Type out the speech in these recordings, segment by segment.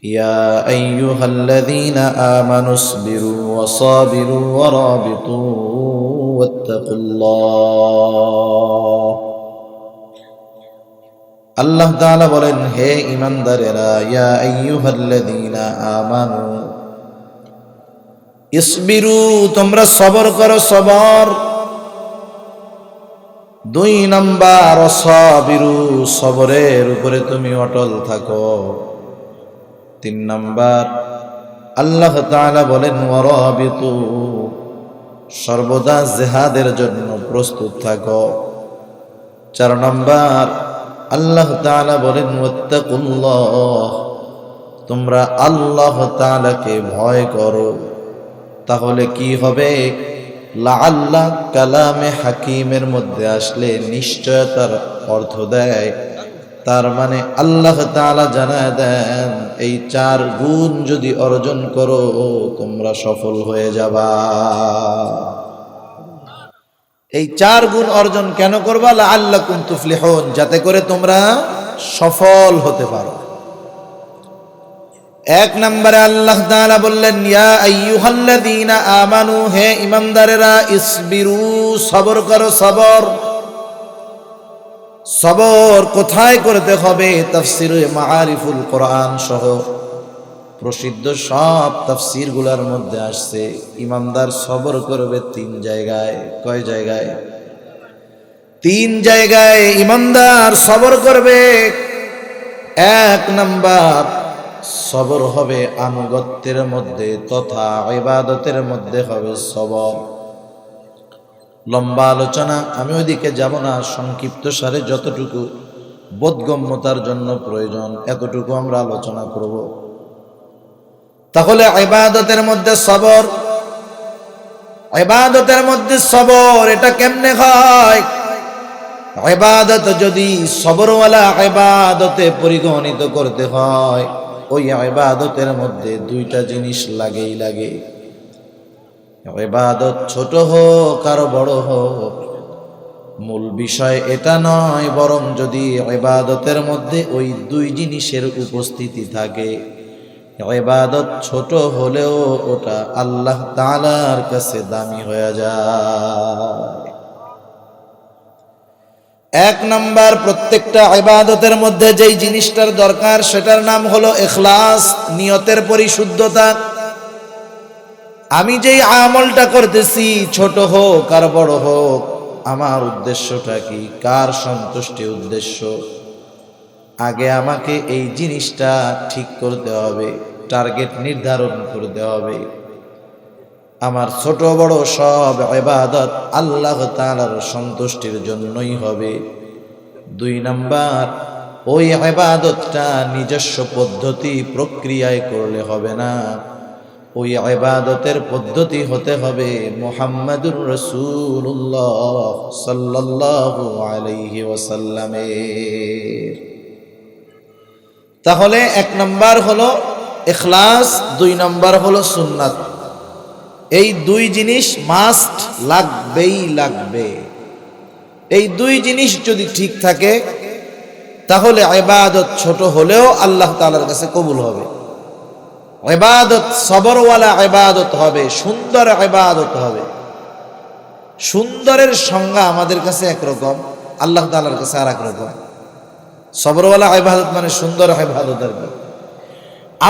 ইয়া আইয়ুহাল্লাযীনা আমানু ইসবিরু ওয়া সাবিরু ওয়া রাবিতু ওয়াত্তাকুল্লাহ। আল্লাহ তাআলা বলেন, হে ঈমানদারেরা, ইয়া আইয়ুহাল্লাযীনা আমানু ইসবিরু, তোমরা সবর করো, সবর। 2 নাম্বার সাবিরু, সবরের উপরে তুমি অটল থাকো। 3 নাম্বার আল্লাহ তাআলা বলেন ওয়ারাবিতু, সর্বদা জিহাদের জন্য প্রস্তুত থাকো। 4 নাম্বার আল্লাহ তাআলা বলেন ওয়াত্তাকুল্লাহ, তোমরা আল্লাহ তাআলাকে ভয় করো। তাহলে কি হবে? লাআল্লা কালামে হাকিমের মধ্যে আসলে নিশ্চয়তার অর্থ দেয়। তার মানে আল্লাহ তাআলা জানায় দেন, এই 4 গুণ যদি অর্জন করো তোমরা সফল হয়ে যাবা। এই 4 গুণ অর্জন কেন করবা? লাআল্লাকুম তুফলিহুন, যাতে করে তোমরা সফল হতে পারো। 1 নম্বরে আল্লাহ তাআলা বললেন, ইয়া আইয়ুহাল্লাযীনা আমানু, হে ঈমানদারেরা, ইসবিরু, সবর করো, সবর। সবর কোথায় করতে হবে? তাফসীরে মাআরিফুল কোরআন সহ প্রসিদ্ধ সব তাফসীরগুলোর মধ্যে আসছে, ঈমানদার সবর করবে 3 জায়গায়। কয় জায়গায়? 3 জায়গায় ঈমানদার সবর করবে। 1 নাম্বার, সবর হবে আনুগত্যের মধ্যে তথা ইবাদতের মধ্যে হবে সবর। লম্বা আলোচনা আমি ওইদিকে যাব না, সংক্ষিপ্ত সারে যতটুকু বোধগম্যতার জন্য প্রয়োজন এতটুকু আমরা আলোচনা করব। তাহলে ইবাদতের মধ্যে সবর, ইবাদতের মধ্যে সবর, এটা কেমনে হয়? ইবাদত যদি সবরওয়ালা ইবাদতে পরিগণিত করতে হয়, ওই ইবাদতের মধ্যে 2টা জিনিস লাগেই লাগে। ইবাদত ছোট হোক আর বড় হোক, মূল বিষয় এটা নয়, বরং যদি ইবাদতের মধ্যে ওই 2 জিনিসের উপস্থিতি থাকে, ইবাদত ছোট হলেও ওটা আল্লাহ তাআলার কাছে দামি হয়ে যায়। 1 নাম্বার, প্রত্যেকটা ইবাদতের মধ্যে যেই জিনিসটার দরকার সেটার নাম হলো ইখলাস, নিয়তের পরিশুদ্ধতা। আমি যেই আমলটা করতেছি, ছোট হোক আর বড় হোক, আমার উদ্দেশ্যটা কি? কার সন্তুষ্টি উদ্দেশ্য? আগে আমাকে এই জিনিসটা ঠিক করতে হবে, টার্গেট নির্ধারণ করতে হবে। আমার ছোট বড় সব ইবাদত আল্লাহ তাআলার সন্তুষ্টির জন্যই হবে। 2 নাম্বার, ওই ইবাদতটা নিজস্ব পদ্ধতি প্রক্রিয়ায় করলে হবে না, ওই ইবাদতের পদ্ধতি হতে হবে মুহাম্মাদুর রাসূলুল্লাহ সাল্লাল্লাহু আলাইহি ওয়াসাল্লামের। তাহলে 1 নাম্বার হলো ইখলাস, 2 নাম্বার হলো সুন্নাত। এই 2 জিনিস মাস্ট, লাগবেই লাগবে। এই 2 জিনিস যদি ঠিক থাকে তাহলে ইবাদত ছোট হলেও আল্লাহ তাআলার কাছে কবুল হবে। ইবাদত সবরওয়ালা ইবাদত হবে, সুন্দর ইবাদত হবে। সুন্দরের সংজ্ঞা আমাদের কাছে একরকম, আল্লাহ তাআলার কাছে আর এক রকম। সবরওয়ালা ইবাদত মানে সুন্দর ইবাদত।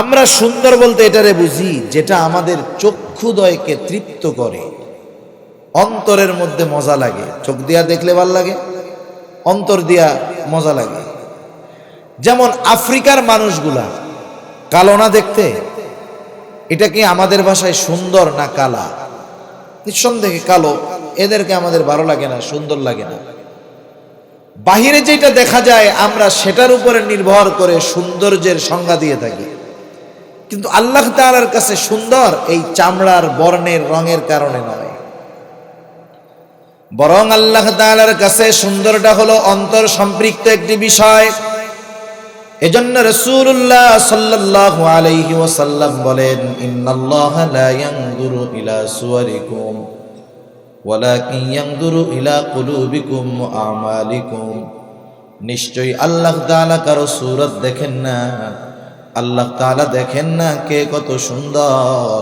আমরা সুন্দর বলতে এটারে বুঝি যেটা আমাদের চক্ষুদয়কে তৃপ্ত করে, অন্তরের মধ্যে মজা লাগে। চোখ দিয়া দেখলে ভালো লাগে, অন্তর দিয়া মজা লাগে। যেমন আফ্রিকার মানুষগুলা কালো না দেখতে? এটা কি আমাদের ভাষায় সুন্দর না কালা? নিঃসন্দেহে কালো। এদেরকে আমাদের ভালো লাগে না, সুন্দর লাগে না। বাহিরে যেটা দেখা যায় আমরা সেটার উপরে নির্ভর করে সৌন্দর্যের সংজ্ঞা দিয়ে থাকি। কিন্তু আল্লাহ তাআলার কাছে সুন্দর এই চামড়ার বর্ণের রঙের কারণে নয়, বরং আল্লাহ তাআলার কাছে সুন্দরটা হলো অন্তর সম্পৃক্ত একটি বিষয়। এজন্য রাসূলুল্লাহ সাল্লাল্লাহু আলাইহি ওয়াসাল্লাম বলেন, ইন্নাল্লাহা লা ইয়ানজুরু ইলা সুওয়ারিকুম ওয়ালাকিন ইয়ানজুরু ইলা কুলুবিকুম ওয়া আমালিকুম। নিশ্চয়ই আল্লাহ তাআলা কারো সূরত দেখেন না, আল্লাহ তাআলা দেখেন না কে কত সুন্দর,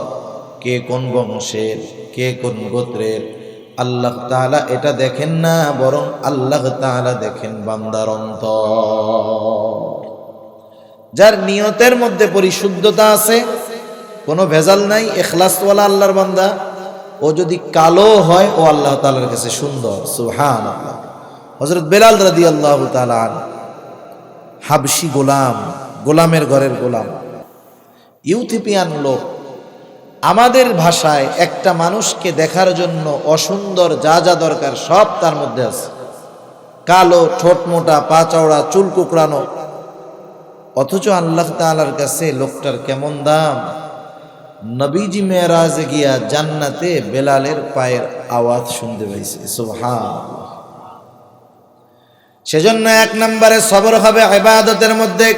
কে কোন বংশের, কে কোন গোত্রের। আল্লাহ তাআলা এটা দেখেন না, বরং আল্লাহ তাআলা দেখেন বান্দার অন্তর। যার নিয়তের মধ্যে পরিশুদ্ধতা আছে, কোনো ভেজাল নাই, ইখলাসওয়ালা আল্লাহর বান্দা, ও যদি কালো হয় ও আল্লাহ তাআলার কাছে সুন্দর। সুবহানাল্লাহ। হযরত বেলাল রাদিয়াল্লাহু তাআলা হাবশি গোলাম, গোলামের ঘরের গোলাম, ইউথিপিয়ান লোক। আমাদের ভাষায় একটা মানুষকে দেখার জন্য অসুন্দর যা যা দরকার সব তার মধ্যে আছে। কালো, ঠোঁট মোটা, পা চওড়া, চুল কুকড়ানো, অথচ আল্লাহ তাআলার কাছে লোকটার কেমন দাম। নবীজি মেরাজে গিয়া জান্নাতে বেলালের পায়ের আওয়াজ শুনতে পাইছে। সুবহানাল্লাহ। সেজন্য এক নম্বরে সবর হবে ইবাদতের মধ্যে।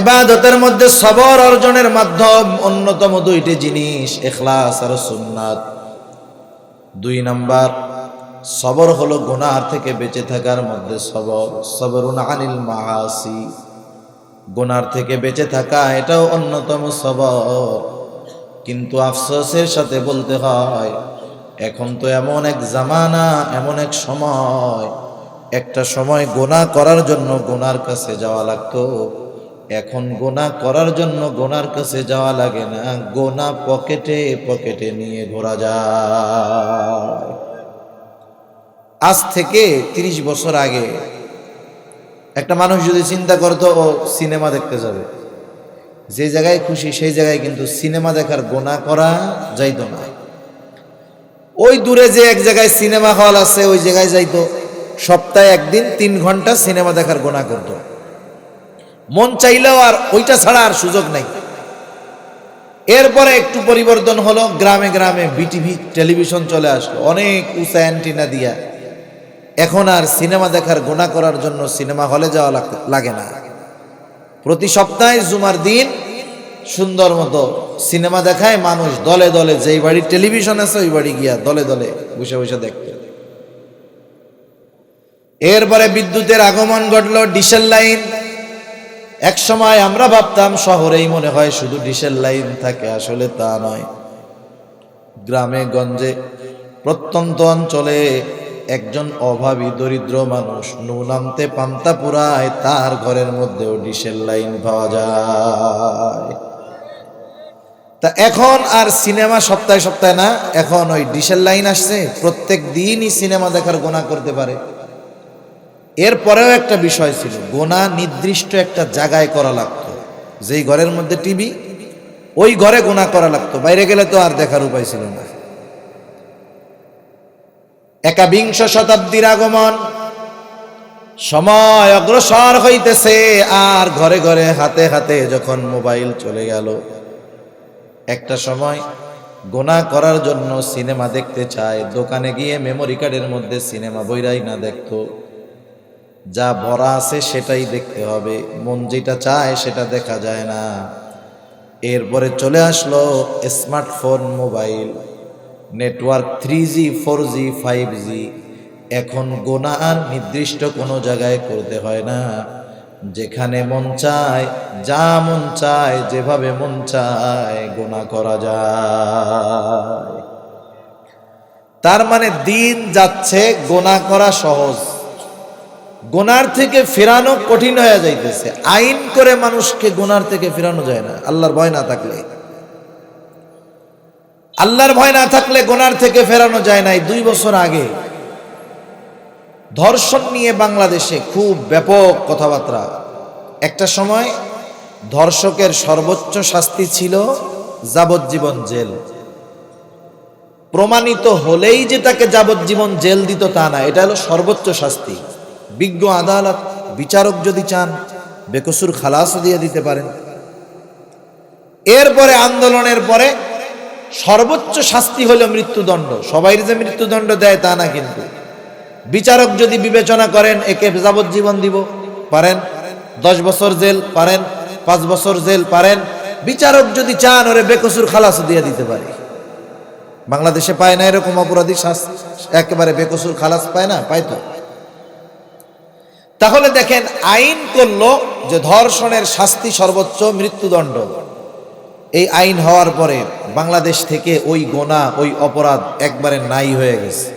ইবাদতের মধ্যে সবর অর্জনের মাধ্যম অন্যতম দুইটি জিনিস, ইখলাস আর সুন্নাত। 2 নাম্বার সবর হলো গুনাহ থেকে বেঁচে থাকার মধ্যে সবর, সবরুন আনিল মাআসি, গুনাহ থেকে বেঁচে থাকা এটাও অন্যতম সবর। কিন্তু আফসোসের সাথে বলতে হয়, এখন তো এমন এক জামানা, এমন এক সময়, একটা সময় গুনাহ করার জন্য গুনার কাছে যাওয়া লাগতো, এখন গুনাহ করার জন্য গুনার কাছে যাওয়া লাগে না, গুনাহ পকেটে পকেটে নিয়ে ঘোরা যায়। আজ থেকে 30 বছর আগে একটা মানুষ যদি চিন্তা করতো ও সিনেমা দেখতে যাবে, যে জায়গায় খুশি সেই জায়গায় কিন্তু সিনেমা দেখার গুনাহ করা যাইতো না। ওই দূরে যে এক জায়গায় সিনেমা হল আছে ওই জায়গায় যাইতো, সপ্তাহে একদিন 3 ঘন্টা সিনেমা দেখার গুনাহ করতো। মন চাইলেও আর ওইটা ছাড়া আর সুযোগ নাই। এরপরে একটু পরিবর্তন হলো, গ্রামে গ্রামে বিটিভি টেলিভিশন চলে আসলো অনেক উঁচা অ্যান্টিনা দিয়া। এখন আর সিনেমা দেখার গুনাহ করার জন্য সিনেমা হলে যাওয়া লাগে না। প্রতি সপ্তাহে জুমার দিন সুন্দর মতো সিনেমা দেখায় মানুষ দলে দলে, যেই বাড়ি টেলিভিশন আছে ওই বাড়ি গিয়া দলে দলে বসে বসে দেখতে। এরপরে বিদ্যুতের আগমন ঘটলো, ডিশেল লাইন। এক সময় আমরা ভাবতাম শহরেই মনে হয় শুধু ডিশেল লাইন থাকে, আসলে তা নয়। গ্রামে গঞ্জে প্রত্যন্ত অঞ্চলে একজন অভাবী দরিদ্র মানুষ নুন আনতে পান্তা পুরায়, তার ঘরের মধ্যেও ডিশেল লাইন পাওয়া যায়। তা এখন আর সিনেমা সপ্তাহে সপ্তাহে না, এখন ওই ডিশেল লাইন আসছে, প্রত্যেক দিনই সিনেমা দেখার গুনাহ করতে পারে। এরপরেও একটা বিষয় ছিল, গুনাহ নির্দিষ্ট একটা জায়গায় করা লাগতো। যেই ঘরের মধ্যে টিভি ওই ঘরে গুনাহ করা লাগতো, বাইরে গেলে তো আর দেখার উপায় ছিল না। 21 শতাব্দীর আগমন, সময় অগ্রসর হইতেছে, আর ঘরে ঘরে হাতে হাতে যখন মোবাইল চলে গেল, একটা সময় গুনাহ করার জন্য সিনেমা দেখতে চায়, দোকানে গিয়ে মেমোরি কার্ডের মধ্যে সিনেমা বইরাই না দেখতো, যা ভরা আছে সেটাই দেখতে হবে, মন যেটা চায় সেটা দেখা যায় না। এরপরে চলে আসলো smartphone, mobile, network 3G 4G 5G। এখন গুনাহ আর নির্দিষ্ট কোনো জায়গায় করতে হয় না, যেখানে মন চায়, যা মন চায়, যেভাবে মন চায় গুনাহ করা যায়। তার মানে দিন যাচ্ছে গুনাহ করা সহজ, গুনার থেকে ফেরানো কঠিন হয়ে যাইতেছে। আইন করে মানুষকে গুনার থেকে ফেরানো যায় না, আল্লাহর ভয় না থাকলে। আল্লাহর ভয় না থাকলে গুনার থেকে ফেরানো যায় না। 2 বছর আগে ধর্ষণ নিয়ে বাংলাদেশে খুব ব্যাপক কথাবার্তা। একটা সময় ধর্ষকের সর্বোচ্চ শাস্তি ছিল যাবজ্জীবন জেল। প্রমাণিত হলেই যে তাকে যাবজ্জীবন জেল দিত তা না, এটা হলো সর্বোচ্চ শাস্তি। বিজ্ঞ আদালত, বিচারক যদি চান বেকসুর খালাসও দিয়ে দিতে পারেন। এরপরে আন্দোলনের পরে সর্বোচ্চ শাস্তি হলো মৃত্যুদণ্ড। সবাই যে মৃত্যুদণ্ড দেয় তা না, কিন্তু বিচারক যদি বিবেচনা করেন একে যাবজ্জীবন দিব পারেন, 10 বছর জেল পারেন, 5 বছর জেল পারেন। বিচারক যদি চান ওরে বেকসুর খালাসও দিয়ে দিতে পারে। বাংলাদেশে পায় না এরকম অপরাধী একেবারে বেকসুর খালাস পায় না, পায় তো। তাহলে দেখেন, আইন করলো যে ধর্ষণের শাস্তি সর্বোচ্চ মৃত্যুদণ্ড। এই আইন হওয়ার পরে বাংলাদেশ থেকে ওই গোনা, ওই অপরাধ একবারে নাই হয়ে গেছে।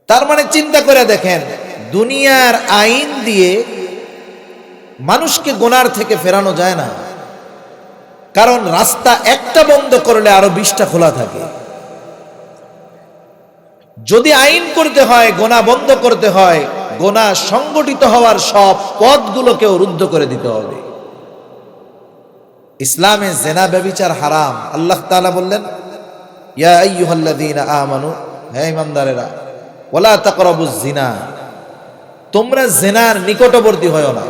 তার মানে চিন্তা করে দেখেন, দুনিয়ার আইন দিয়ে মানুষকে গোনার থেকে ফেরানো যায় না, কারণ রাস্তা একটা বন্ধ করলে আরো 20টা খোলা থাকে। যদি আইন করতে হয়, গোনা বন্ধ করতে হয়, গোনা সংগঠিত হওয়ার সব পথগুলোকেও রুদ্ধ করে দিতে হবে। ইসলামে জেনা ব্যভিচার হারাম। আল্লাহ তাআলা বললেন, ইয়া আইয়ুহাল্লাযীনা আমানু, হে ঈমানদারেরা, ওয়ালা তাকরাবুজ জিনা, তোমরা জেনার নিকটবর্তী হয়ো না।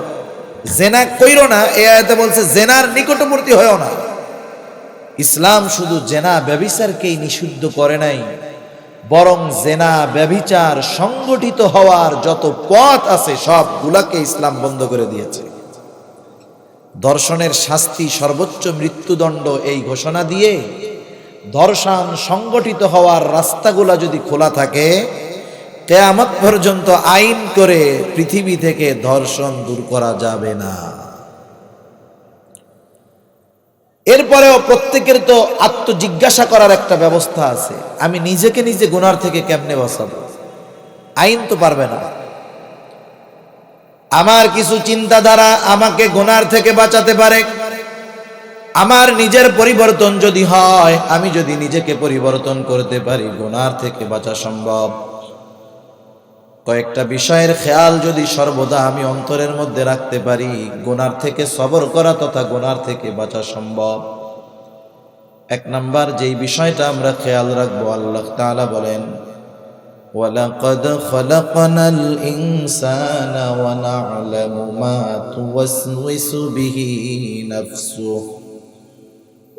জেনা কইরো না, এই আয়াতে বলছে জেনার নিকটবর্তী হয়ো না। ইসলাম শুধু জেনা ব্যভিচারকেই নিষিদ্ধ করে নাই, বরং জেনা ব্যভিচার সংগঠিত হওয়ার যত পথ আছে সবগুলাকে ইসলাম বন্ধ করে দিয়েছে। ধর্ষণের শাস্তি সর্বোচ্চ মৃত্যুদণ্ড এই ঘোষণা দিয়ে ধর্ষণ সংগঠিত হওয়ার রাস্তাগুলা যদি খোলা থাকে, কিয়ামত পর্যন্ত আইন করে পৃথিবী থেকে ধর্ষণ দূর করা যাবে না। এরপরেও প্রত্যেকের তো আত্মজিজ্ঞাসা করার একটা ব্যবস্থা আছে, আমি নিজেকে নিজে গুনার থেকে কেমনে বাঁচাবো? আইন তো পারবে না। আমার কিছু চিন্তাধারা আমাকে গুনার থেকে বাঁচাতে পারে। আমার নিজের পরিবর্তন যদি হয়, আমি যদি নিজেকে পরিবর্তন করতে পারি, গুনার থেকে বাঁচা সম্ভব। কয়েকটা বিষয়ের খেয়াল যদি সর্বদা আমি অন্তরের মধ্যে রাখতে পারি, গুনার থেকে সবর করা তথা গুনার থেকে বাঁচা সম্ভব। এক নাম্বার যেই বিষয়টা আমরা খেয়াল রাখবো, আল্লাহ তাআলা বলেন, ওয়ালাকাদ খালাকনাল ইনসানা ওয়া না'লামু মা তুওয়াসওয়িসু বিহি নাফসুহু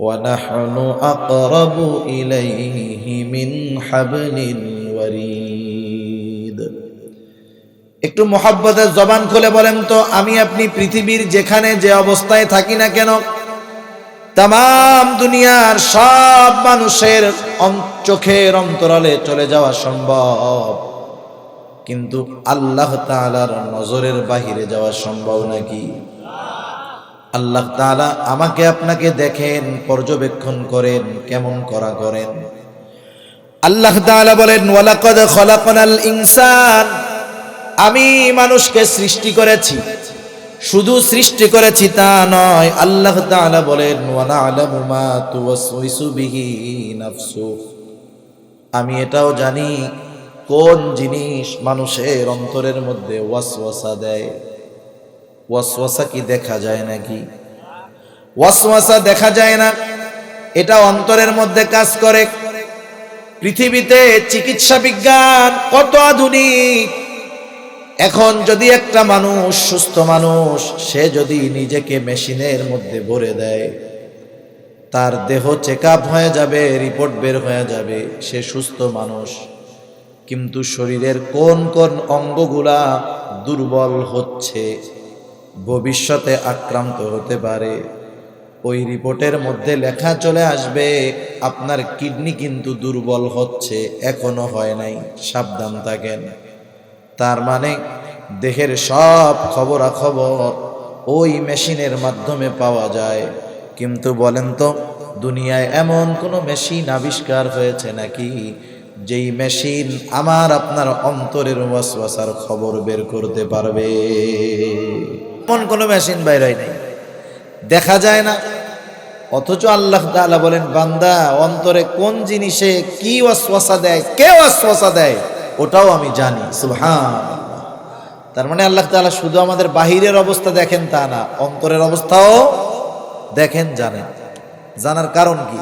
ওয়া নাহনু আকরাবু ইলাইহি মিন হাবলিল ওয়ারিদ। একটু মোহাব্বতের জবান খুলে বলেন তো, আমি আপনি পৃথিবীর যেখানে যে অবস্থায় থাকি না কেন, তাম দুনিয়ার সব মানুষের চোখের অন্তরালে চলে যাওয়া সম্ভব, কিন্তু আল্লাহ তাআলার নজরের বাহিরে যাওয়া সম্ভব নাকি? আল্লাহ তাআলা আমাকে আপনাকে দেখেন, পর্যবেক্ষণ করেন, কেমন করা করেন। আল্লাহ তাআলা বলেন, ওয়ালাকাদ খালাকনাল ইনসান, আমি মানুষকে সৃষ্টি করেছি। শুধু সৃষ্টি করেছি তা নয়, আল্লাহ তাআলা বলেন, ওয়া না'লামু মা তুওয়াসওয়িসু বিহি নাফসুহু, আমি এটাও জানি কোন জিনিস মানুষের অন্তরের মধ্যে ওয়াসওয়াসা দেয়। ওয়াসওয়াসা কি দেখা যায় নাকি? ওয়াসওয়াসা দেখা যায় না, এটা অন্তরের মধ্যে কাজ করে। পৃথিবীতে চিকিৎসা বিজ্ঞান কত আধুনিক। এখন যদি একটা মানুষ, সুস্থ মানুষ, সে যদি নিজেকে মেশিনের মধ্যে ভরে দেয়, তার দেহ চেক আপ হয়ে যাবে, রিপোর্ট বের হয়ে যাবে, সে সুস্থ মানুষ। কিন্তু শরীরের কোন কোন অঙ্গগুলা দুর্বল হচ্ছে, ভবিষ্যতে আক্রান্ত হতে পারে, ওই রিপোর্টের মধ্যে লেখা চলে আসবে, আপনার কিডনি কিন্তু দুর্বল হচ্ছে, এখনো হয় নাই, সাবধান থাকেন। তার মানে দেহের সব খবরাখবর ওই মেশিনের মাধ্যমে পাওয়া যায়। কিন্তু বলেন তো, দুনিয়ায় এমন কোনো মেশিন আবিষ্কার হয়েছে নাকি যেই মেশিন আমার আপনার অন্তরের ওয়াসওয়াসার খবর বের করতে পারবে? এমন কোনো মেশিন বাইর হয় নাই, দেখা যায় না। অথচ আল্লাহ তাআলা বলেন, বান্দা অন্তরে কোন জিনিসে কি ওয়াসওয়াসা দেয়, কে ওয়াসওয়াসা দেয়, ওটাও আমি জানি। সুবহানাল্লাহ। তার মানে আল্লাহ তাআলা শুধু আমাদের বাহিরের অবস্থা দেখেন তা না, অন্তরের অবস্থাও দেখেন, জানেন। জানার কারণ কি?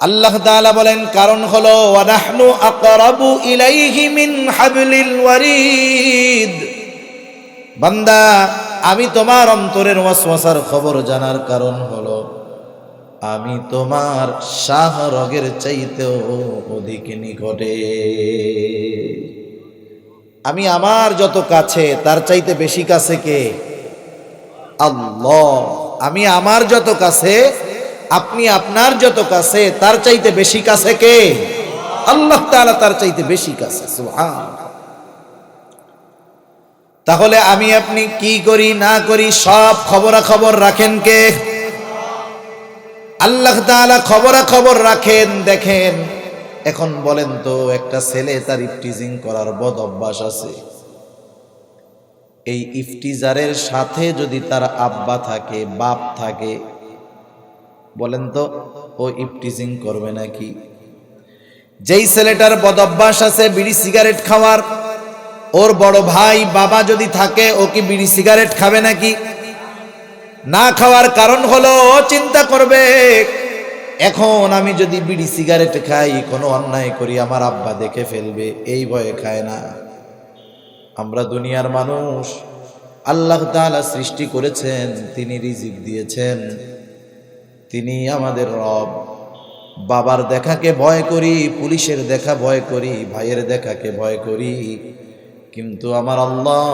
আল্লাহ তাআলা বলেন, কারণ হলো ওয়া নাহনু আকরাবু ইলাইহি মিন হাবলিল ওয়ারিদ। বান্দা, আমি তোমার অন্তরের ওয়াসওয়াসার খবর জানার কারণ হলো আমি তোমার শাহরগের চাইতেও অধিক নিকটে। আমি আমার যত কাছে, তার চাইতে বেশি কাছে কে? আল্লাহ। আমি আমার যত কাছে, আপনি আপনার যত কাছে, তার চাইতে বেশি কাছে কে? আল্লাহ তাআলা তার চাইতে বেশি কাছে। সুবহানাল্লাহ। তাহলে আমি আপনি কি করি না করি সব খবরাখবর রাখেন কে? আল্লাহ তাআলা খবরাখবর রাখেন। দেখেন, এখন বলেন তো, একটা ছেলে তার ইফটিজিং করার বদ অভ্যাস আছে, এই ইফটিজারের সাথে যদি তার আব্বা থাকে, বাপ থাকে, বলেন তো ও ইফটিজিং করবে নাকি? যেই ছেলেটার বদ অভ্যাস আছে বিড়ি সিগারেট খাওয়ার, ওর বড় ভাই বাবা যদি থাকে, ও কি বিড়ি সিগারেট খাবে নাকি? না খাওয়ার কারণ হলো ও চিন্তা করবে, এখন আমি যদি বিড়ি সিগারেট খাই, কোনো অন্যায় করি, আমার আব্বা দেখে ফেলবে, এই ভয়ে খায় না। আমরা দুনিয়ার মানুষ, আল্লাহ তাআলা সৃষ্টি করেছেন, তিনি রিজিক দিয়েছেন, তিনি আমাদের রব। বাবার দেখাকে ভয় করি, পুলিশের দেখা ভয় করি, ভাইয়ের দেখাকে ভয় করি, কিন্তু আমার আল্লাহ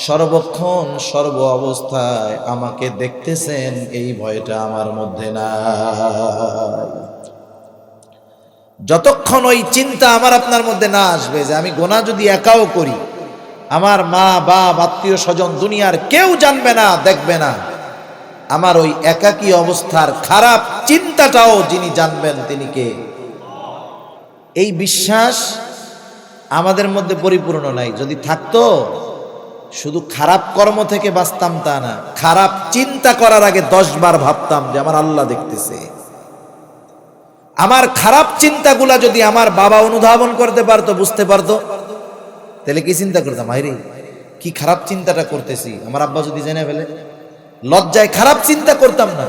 সর্বক্ষণ সর্ব অবস্থায় আমাকে দেখতেছেন, এই ভয়টা আমার মধ্যে নাই। যতক্ষণ ওই চিন্তা আমার আপনার মধ্যে না আসবে যে আমি গুনাহ যদি একাও করি, আমার মা বাপ আত্মীয় স্বজন দুনিয়ার কেউ জানবে না, দেখবে না, আমার ওই একাকী অবস্থার খারাপ চিন্তাটাও যিনি জানবেন তিনি কে? এই বিশ্বাস আমাদের মধ্যে পরিপূর্ণ নাই। যদি থাকতো, শুধু খারাপ কর্ম থেকে বাঁচতাম তা না, খারাপ চিন্তা করার আগে 10 বার ভাবতাম যে আমার আল্লাহ দেখতেছে। আমার খারাপ চিন্তাগুলা যদি আমার বাবা অনুধাবন করতে পারতো, বুঝতে পারতো, তাহলে কি চিন্তা করতাম, হায়রে কি খারাপ চিন্তাটা করতেছি, আমার আব্বা যদি জেনে ফেলে। লজ্জায় খারাপ চিন্তা করতাম না,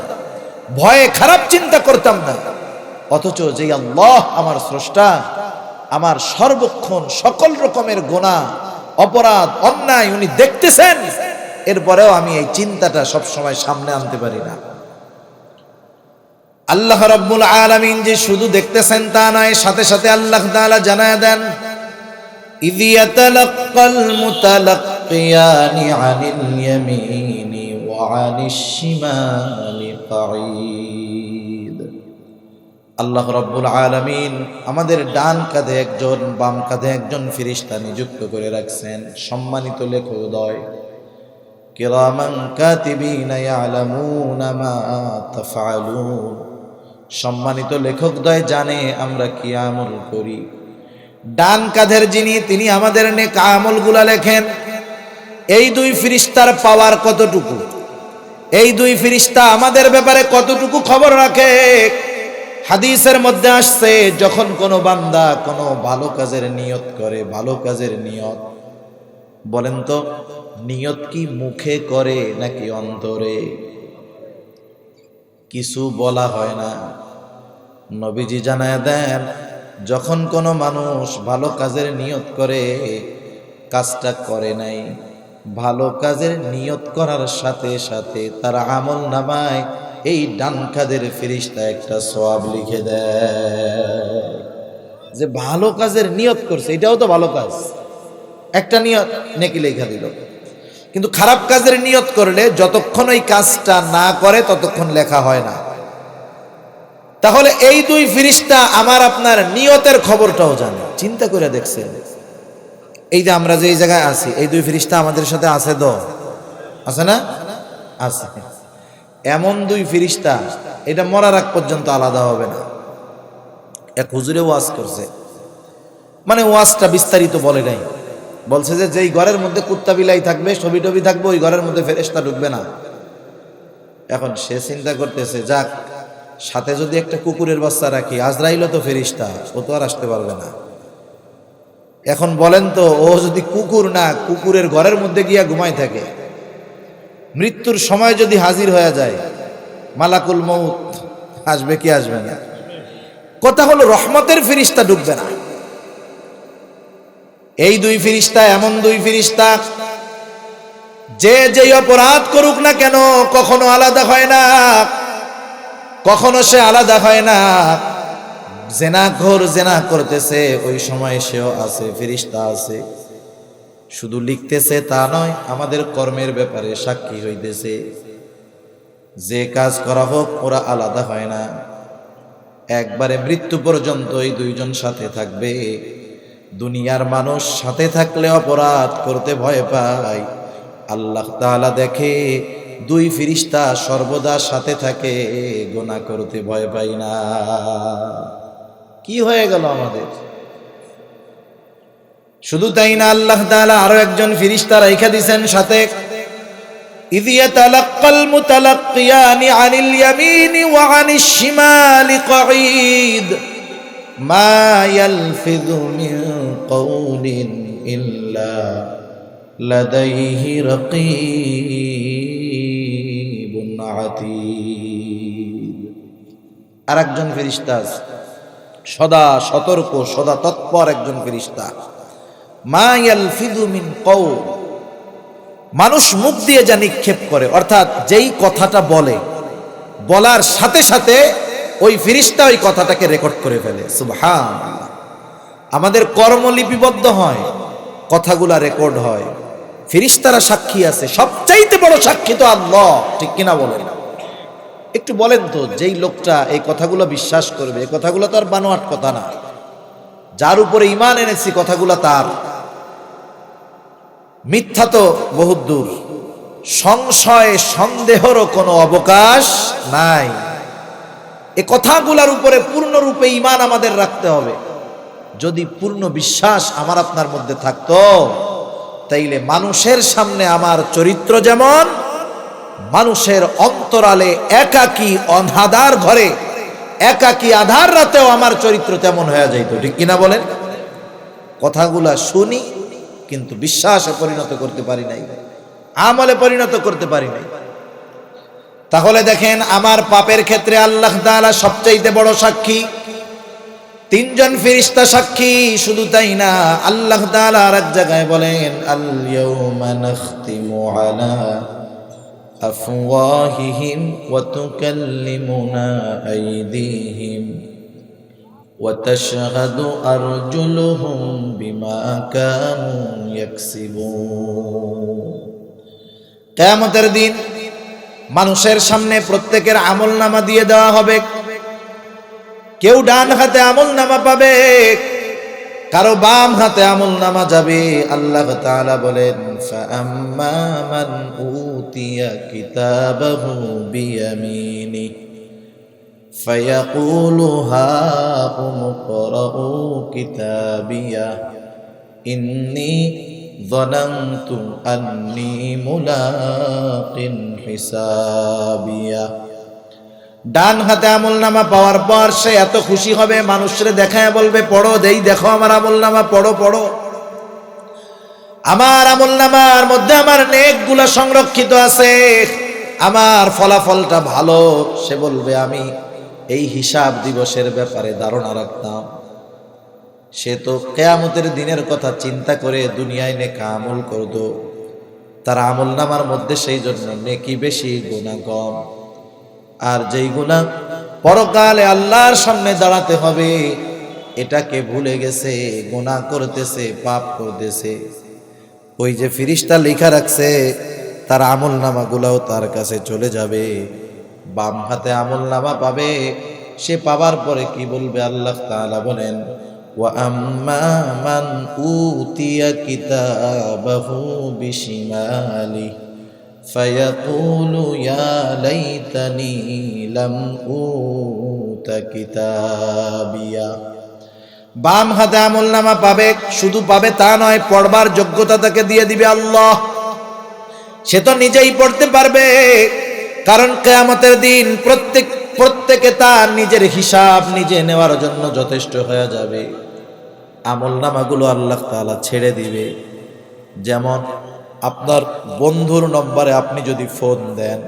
ভয়ে খারাপ চিন্তা করতাম না। অথচ যে আল্লাহ আমার স্রষ্টা, আমার সর্বক্ষণ সকল রকমের গুনাহ, অপরাধ, অন্যায় উনি দেখতেছেন, এরপরেও আমি এই চিন্তাটা সব সময় সামনে আনতে পারি না। আল্লাহ রাব্বুল আলামিন যে শুধু দেখতেছেন তা নয়, সাথে সাথে আল্লাহ তাআলা জানায় দেন, ইয ইয়াতালাক্কাল মুতালাক্কিয়ানি আনিল ইয়ামিনি ওয়া আনিশ শিমালি কাঈদ। আল্লাহ রাব্বুল আলামিন আমাদের ডান কাঁধে একজন, বাম কাঁধে একজন ফেরেশতা নিযুক্ত করে রাখছেন, সম্মানিত লেখোদয়, কিরামান কাতিবিনা ইয়ালামুনা মা তাফআলুন। সম্মানিত লেখকদ্বয় জানে আমরা কি আমল করি। ডান কাঁধের যিনি, তিনি আমাদের নেক আমলগুলা লেখেন। এই দুই ফেরেশতার পাওয়ার কতটুকু, এই দুই ফেরেশতা আমাদের ব্যাপারে কতটুকু খবর রাখে। হাদিসের মধ্যে আসছে, যখন কোনো বান্দা কোনো ভালো কাজের নিয়ত করে, ভালো কাজের নিয়ত, বলেন তো নিয়ত কি মুখে করে নাকি অন্তরে? কিছু বলা হয় না। নবীজি জানায় দেন, যখন কোনো মানুষ ভালো কাজের নিয়ত করে, কাজটা করে নাই, ভালো কাজের নিয়ত করার সাথে সাথে তার আমল নামায় এই ডান কাঁধের ফেরেশতা একটা সওয়াব লিখে দেয়, যে ভালো কাজের নিয়ত করছে, এটাও তো ভালো কাজ, একটা নিয়ত নেকি লেখা দিল। কিন্তু খারাপ কাজের নিয়ত করলে যতক্ষণ ওই কাজটা না করে ততক্ষণ লেখা হয় না। তাহলে এই দুই ফেরেশতা আমার আপনার নিয়তের খবরটাও জানে। চিন্তা করে দেখছেন, এই যে আমরা যে এই জায়গায় আছি, এই দুই ফেরেশতা আমাদের সাথে আছে তো, আছে না? আছে। এমন দুই ফেরেশতা, এটা মরার আগ পর্যন্ত আলাদা হবে না। এক হুজুরে ওয়াজ করছে, মানে ওয়াজটা বিস্তারিত বলে নাই, বলছে যে যেই ঘরের মধ্যে কুত্তা বিলাই থাকবে, ছবি টবি থাকবে, ওই ঘরের মধ্যে ফেরেশতা ঢুকবে না। এখন সে চিন্তা করতেছে, যাক সাথে যদি একটা কুকুরের বাচ্চা রাখি, আজরাইলও তো ফেরেশতা, ও তো আর আসতে পারবে না। এখন বলেন তো, ও যদি কুকুর না, কুকুরের ঘরের মধ্যে গিয়া ঘুমাই থাকে, মৃত্যুর সময় যদি হাজির হয়ে যায়, মালাকুল মউত আসবে কি আসবে না? কথা হলো রহমতের ফেরেশতা ঢুকবে না। এই দুই ফেরেশতা এমন দুই ফেরেশতা, যে যেই অপরাধ করুক না কেন কখনো আলাদা হয় না, কখনো সে আলাদা হয় না। জেনাখোর জেনা করতেছে, ওই সময় সেও আছে, ফেরেশতা আছে। শুধু লিখতেছে তা নয়, আমাদের কর্মের ব্যাপারে সাক্ষী হইতেছে। যে কাজ করা হোক ওরা আলাদা হয় না, একবারে মৃত্যু পর্যন্ত এই দুইজন সাথে থাকবে। দুনিয়ার মানুষ সাথে থাকলে অপরাধ করতে ভয় পায়, আল্লাহ তাআলা দেখে দুই ফেরেশতা সর্বদা সাথে থাকে, গুনাহ করতে ভয় পায় না। কি হয়ে গেল আমাদের? শুধু তাই না, আল্লাহ তাআলা আরো একজন ফেরেশতা রাইখা দিবেন সাথে। ইয ইয়াতালাক্কাল মুতালাক্কিয়ানি আনিল ইয়ামিনি ওয়া আনিশ শিমালি কঈদ মা ইয়ালফিযু মিন কওলিন ইল্লা লাদাইহি রাকীবুন আতীদ। আরেকজন ফেরেশতা সদা সতর্ক, সদা তৎপর একজন ফেরেশতা। মা ইয়ালফিযু মিন কওল, মানুষ মুখ দিয়ে যা নিক্ষেপ করে, অর্থাৎ যেই কথাটা বলে, বলার সাথে সাথে ওই ফেরেশতা ওই কথাটাকে রেকর্ড করে ফেলে। সুবহানাল্লাহ। আমাদের কর্ম লিপিবদ্ধ হয়, কথাগুলা রেকর্ড হয়, ফেরেশতারা সাক্ষী আছে। সবচাইতে বড় সাক্ষী তো আল্লাহ, ঠিক কিনা বলেন? একটু বলেন তো, যেই লোকটা এই কথাগুলো বিশ্বাস করবে, এই কথাগুলো তো আর বানোয়াট কথা না, যার উপরে ঈমান এনেছি কথাগুলো তার, মিথ্যা তো বহুত দূর, সংশয় সন্দেহেরও কোনো অবকাশ নাই। এই কথাগুলোর উপরে পূর্ণরূপে ঈমান আমাদের রাখতে হবে। যদি পূর্ণ বিশ্বাস আমার আপনার মধ্যে থাকতো, তাইলে মানুষের সামনে আমার চরিত্র যেমন, মানুষের অন্তরালে একাকী অন্ধার ঘরে একাকী আধার রাতেও আমার চরিত্র তেমন হয়ে যাইত, ঠিক কিনা বলেন? কথাগুলা শুনি কিন্তু বিশ্বাসে পরিণত করতে পারি নাই, আমলে পরিণত করতে পারি নাই। তাহলে দেখেন, আমার পাপের ক্ষেত্রে আল্লাহ তাআলা সবচাইতে বড় সাক্ষী। তিনজন ফেরেশতা সাক্ষী। শুধু তাই না, আল্লাহ তাআলা আরেক জায়গায় বলেন, আল ইয়াউমা নাখতিমু আলা আফওয়াহিহিম ওয়া তুকাল্লিমুনা আইদিহিম ওয়া তাশহাদু আরজুলুহুম বিমা কানু ইয়াকসিবুন। কিয়ামতের দিন মানুষের সামনে প্রত্যেকের আমলনামা দিয়ে দেওয়া হবে। কেউ ডান হাতে আমলনামা পাবে, কারো বাম হাতে আমলনামা যাবে। আল্লাহ তাআলা বলেন, ফাআম্মা মান উতিয়া কিতাবাহু বিয়ামিনি ফায়াকুলু হাউম ইকরাউ কিতাবিয়া ইন্নী যানানতু আন্নী মুলাকিন হিসাবিয়া। ডান হাতে আমলনামা পাওয়ার পর সে এত খুশি হবে, মানুষরে দেখায় বলবে, পড়ো, দেই দেখো আমার আমলনামা, পড়ো পড়ো। আমার আমলনামার মধ্যে আমার নেকগুলা সংরক্ষিত আছে, আমার ফলাফলটা ভালো। সে বলবে, আমি এই হিসাব দিবসের ব্যাপারে ধারণা রাখতাম। সে তো কিয়ামতের দিনের কথা চিন্তা করে দুনিয়ায় নেক আমল করত, তার আমলনামার মধ্যে সেই জন্য নেকি বেশি, গুনাহ কম। আর যেই গুনাহ পরকালে আল্লাহর সামনে দাঁড়াতে হবে, এটাকে ভুলে গেছে, গুনাহ করতেছে, পাপ করতেছে। ওই যে ফেরেশতা লেখা রাখছে, তার আমলনামাগুলোও তার কাছে চলে যাবে। বাম হাতে আমলনামা পাবে। সে পাবার পরে কি বলবে? আল্লাহ তাআলা বলেন, ওয়া আম্মা মান উতিয়া কিতাবাহু বিশিমালি ফায়াকুলু ইয়া লাইতানি লাম উতা কিতাবিয়া। বাম হাতে আমলনামা পাবে, শুধু পাবে তা নয়, পড়বার যোগ্যতা তাকে দিয়ে দিবে আল্লাহ। সে তো নিজেই পড়তে পারবে, কারণ কিয়ামতের দিন প্রত্যেকে তার নিজের হিসাব নিজে নেওয়ার জন্য যথেষ্ট হয়ে যাবে। আমলনামাগুলো আল্লাহ তাআলা ছেড়ে দিবে। যেমন আপনার বন্ধুর নম্বরে আপনি যদি ফোন দেন,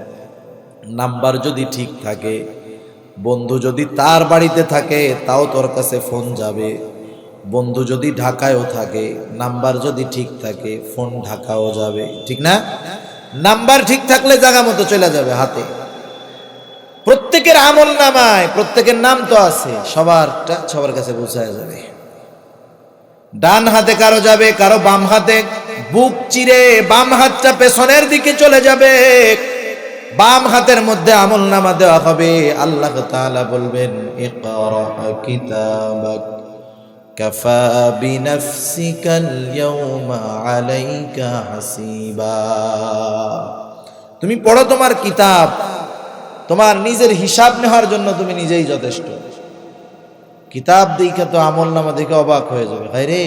নাম্বার যদি ঠিক থাকে, বন্ধু যদি তার বাড়িতে থাকে তাও তোর কাছে ফোন যাবে। বন্ধু যদি ঢাকায়ও থাকে, নাম্বার যদি ঠিক থাকে, ফোন ঢাকাও যাবে, ঠিক না? নাম্বার ঠিক থাকলে জায়গা মতো চলে যাবে হাতে। প্রত্যেকের আমলনামায় প্রত্যেকের নাম তো আছে, সবার কাছে পৌঁছায় যাবে। ডান হাতে কারো যাবে, কারো বাম হাতে। বুক চিরে বাম হাতটা পেছনের দিকে চলে যাবে, বাম হাতের মধ্যে আমলনামা দেওয়া হবে। আল্লাহ তাআলা বলবেন, ইকরা কিতাবাক কাফা বিনাফসিকাল ইয়াউমা আলাইকা হাসিবা। তুমি পড়ো তোমার কিতাব, তোমার নিজের হিসাব নেওয়ার জন্য তুমি নিজেই যথেষ্ট। কিতাব দেখে তো আমল নামা দেখে অবাক হয়ে যাবে, হায় রে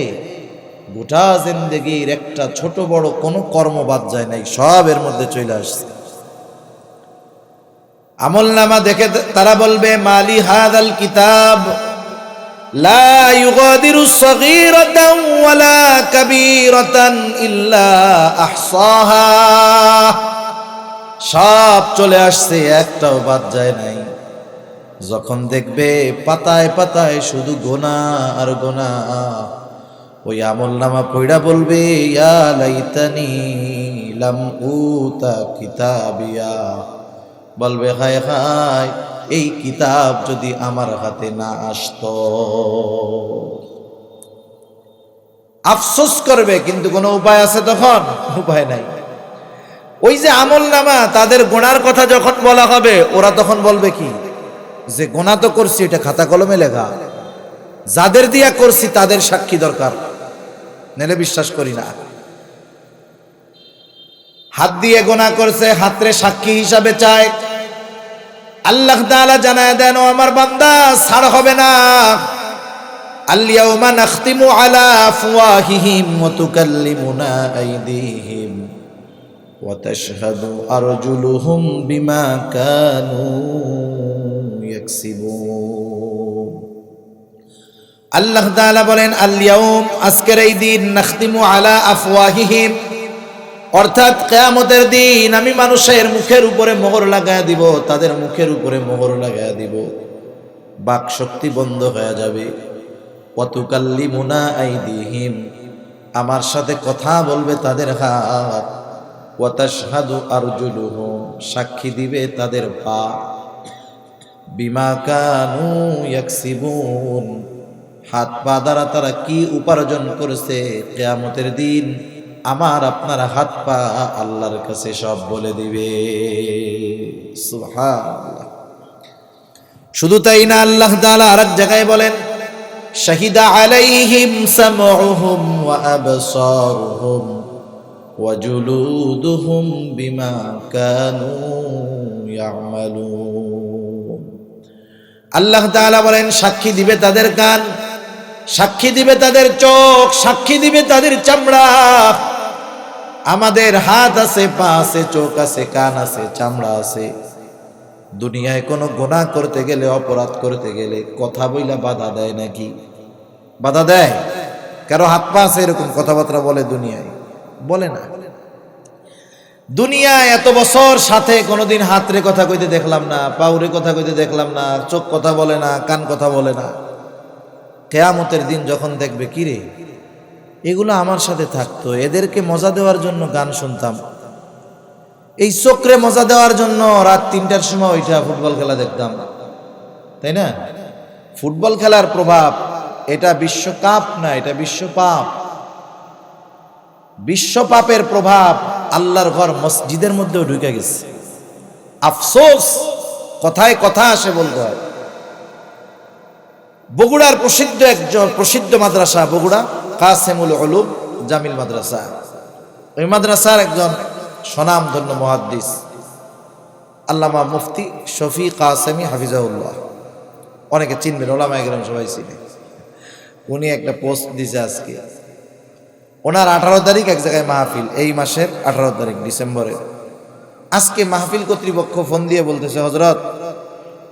গোটা জিন্দেগির একটা ছোট বড় কোনো কর্ম বাদ যায় নাই, সব এর মধ্যে চলে আসছে। আমল নামা দেখে তারা বলবে মালি হাদাল কিতাব লা ইউগাদিরু সগীরাতান ওয়ালা কাবীরাতান ইল্লা আহসাহা। সব চলে আসছে, একটাও বাদ যায় নাই। যখন দেখবে পাতায় পাতায় শুধু গুনাহ আর গুনাহ, ওই আমল নামা পড়া বলবে ইয়া লাইতানি লাম উতা কিতাবিয়া, বলবে হায় হায় এই কিতাব যদি আমার হাতে না আসতো। আফসোস করবে, কিন্তু কোনো উপায় আছে তখন? উপায় নাই। ওই যে আমল নামা, তাদের গুনার কথা যখন বলা হবে, ওরা তখন বলবে কি, যে গুনাহ তো করছি, এটা খাতা কলমে লেখা, যাদের দিয়া করছি তাদের সাক্ষী দরকার, নেলে বিশ্বাস করি না। হাত দিয়ে গুনাহ করছে, হাতরে সাক্ষী হিসাবে চায়। আল্লাহ তাআলা জানায় দেন, ও আমার বান্দা ছাড় হবে না। আল ইয়াউমা নাখতিমু আলা আফওয়াহিহিম ওয়া তুকাল্লিমুনা আইদিহিম ওয়া তাশহাদু আরজুলুহুম বিমা কানু ইয়াকসিবুন। আল্লাহ তাআলা বলেন আল ইয়াউম, আজকের এই দিন, নাখতিমু আলা আফওয়াহিহিম, অর্থাৎ কিয়ামতের দিন আমি মানুষের মুখের উপরে মোহর লাগায় দিব, তাদের মুখের উপরে মোহর লাগায় দিব, বাক শক্তি বন্ধ হয়ে যাবে। ওয়া তুকাল্লিমুনা আইদিহিম, আমার সাথে কথা বলবে তাদের হাত। ওয়া তাশহাদু আরজুলুহুম, সাক্ষী দিবে তাদের পা। বিমা কানু ইয়াকসিবুন, হাত পা দ্বারা তারা কি উপার্জন করেছে, কিয়ামতের দিন আমার আপনার হাত পা আল্লাহর কাছে সব বলে দিবে। সুবহানাল্লাহ। শুধু তাই না, আল্লাহ তাআলা আরেক জায়গায় বলেন শাহিদা আলাইহিম সামউহুম ওয়া আবসারুহুম ওয়া জুলুদুহুম বিমা কানু ইয়ামালুন। আল্লাহ তাআলা বলেন সাক্ষী দিবে তাদের কান, সাক্ষী দিবে তাদের চোখ, সাক্ষী দিবে তাদের চামড়া। আমাদের হাত আছে, পা আছে, চোখ আছে, কান আছে, চামড়া আছে। দুনিয়ায় কোনো গুনাহ করতে গেলে, অপরাধ করতে গেলে কথা বইলা বাধা দেয় নাকি? বাধা দেয়? কারো হাত পা আছে এরকম কথাবার্তা বলে দুনিয়ায়? বলে না। দুনিয়ায় এত বছর সাথে কোনোদিন হাতরে কথা কইতে দেখলাম না, পাউরে কথা কইতে দেখলাম না, চোখ কথা বলে না, কান কথা বলে না। কিয়ামতের দিন যখন দেখবে, কিরে এগুলো আমার সাথে থাকতো, এদেরকে মজা দেওয়ার জন্য গান শুনতাম, এই চোখরে মজা দেওয়ার জন্য রাত 3টার সময় ওইটা ফুটবল খেলা দেখতাম, তাই না? ফুটবল খেলার প্রভাব, এটা বিশ্বকাপ না, এটা বিশ্বপাপ। বিশ্বপাপের প্রভাব আল্লাহর ঘর মসজিদের মধ্যেও ঢুকে গেছে। আফসোস, কথায় কথা আসে বলতে হয়। বগুড়ার প্রসিদ্ধ মাদ্রাসা, বগুড়া কাসেমুল উলুম জামিল মাদ্রাসা, ওই মাদ্রাসার একজন স্বনামধন্য মুহাদ্দিস আল্লামা মুফতি শফি কাসেমি হাফিজাহুল্লাহ, অনেকে চিনবেন, ওলামায়ে কেরাম সবাই চিনে। উনি একটা পোস্ট দিয়েছে আজকে, ওনার 18 তারিখ এক জায়গায় মাহফিল, এই মাসের 18 তারিখ ডিসেম্বরের। আজকে মাহফিল কর্তৃপক্ষ ফোন দিয়ে বলতেছে, হযরত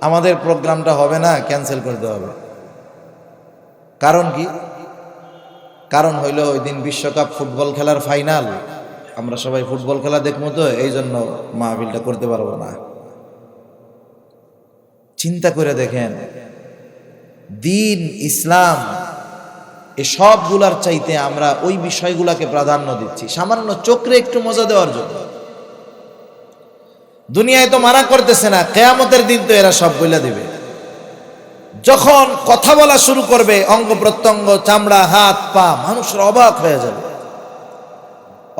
আমাদের প্রোগ্রামটা হবে না, ক্যান্সেল করতে হবে। কারণ কি? কারণ হইল ওই দিন বিশ্বকাপ ফুটবল খেলার ফাইনাল, আমরা সবাই ফুটবল খেলা দেখবো, তো এই জন্য মাহফিলটা করতে পারবো না। চিন্তা করে দেখেন, দিন ইসলাম এসবগুলার চাইতে আমরা ওই বিষয়গুলাকে প্রাধান্য দিচ্ছি, সামান্য চোখে একটু মজা দেওয়ার জন্য। দুনিয়ায় তো মানা করতেছে না, কিয়ামতের দিন তো এরা সব বইলা দিবে। যখন কথা বলা শুরু করবে, অঙ্গ প্রত্যঙ্গ, চামড়া, হাত পা, মানুষরা অবাক হয়ে যাবে।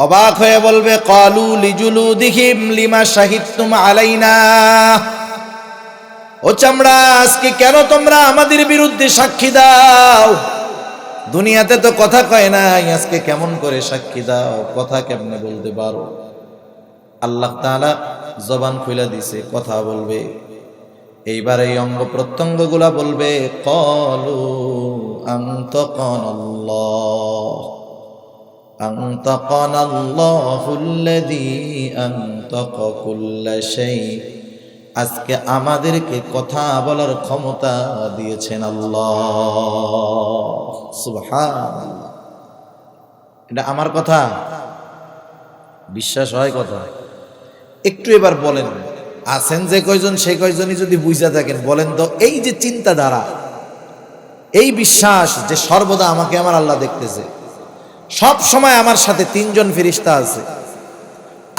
অবাক হয়ে বলবে, ক্বালু লিজুলুদিহিম লিমা শাহিদতুম আলাইনা, ও চামড়া আজকে কেন তোমরা আমাদের বিরুদ্ধে সাক্ষী দাও? দুনিয়াতে তো কথা কয় নাই, আজকে কেমন করে সাক্ষী দাও, কথা কেমনে বলতে পারো? আল্লাহ তাআলা জবান খুলে দিছে, কথা বলবে। এইবার এই অঙ্গ প্রত্যঙ্গ গুলা বলবে, ক্বালু আনতাকানাল্লাহ আনতাকানাল্লাহুল্লাযী আনতাকা কুল্লা শাই। আজকে আমাদেরকে কথা বলার ক্ষমতা দিয়েছেন আল্লাহ। সুবহানাল্লাহ। এটা আমার কথা, বিশ্বাস হয় কথা? একটু এবার বলেন, আছেন যে কয়জন সেই কয়জনই যদি বুঝা থাকেন বলেন তো, এই যে চিন্তাধারা, এই বিশ্বাস যে সর্বদা আমাকে আমার আল্লাহ দেখতেছে, সব সময় আমার সাথে তিনজন ফেরেশতা আছে,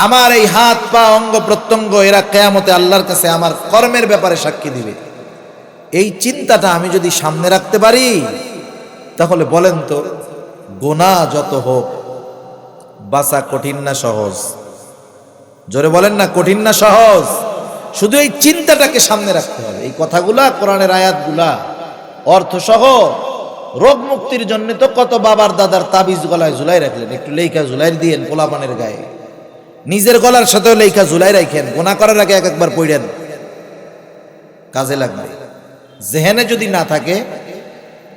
আমার এই হাত পা অঙ্গ প্রত্যঙ্গ এরা কিয়ামতে আল্লাহর কাছে আমার কর্মের ব্যাপারে সাক্ষী দিবে, এই চিন্তাটা আমি যদি সামনে রাখতে পারি, তাহলে বলেন তো গুনাহ যত হোক বাঁচা কঠিন না সহজ? জোরে বলেন না, কঠিন না সহজ? শুধু এই চিন্তাটাকে সামনে রাখতে হবে। এই কথাগুলা, কোরআনের আয়াতগুলা অর্থ সহ রোগ মুক্তির জন্য তো কত বাবার দাদার তাবিজ গলায় ঝুলাই রাখলেন, একটু লেখা ঝুলাই দিয়েন পোলাপানের গায়ে, নিজের গলার সাথেও লেখা ঝুলাই রাখেন, গুনাহ করার আগে একবার পড়েন, কাজে লাগবে। জেহেনে যদি না থাকে,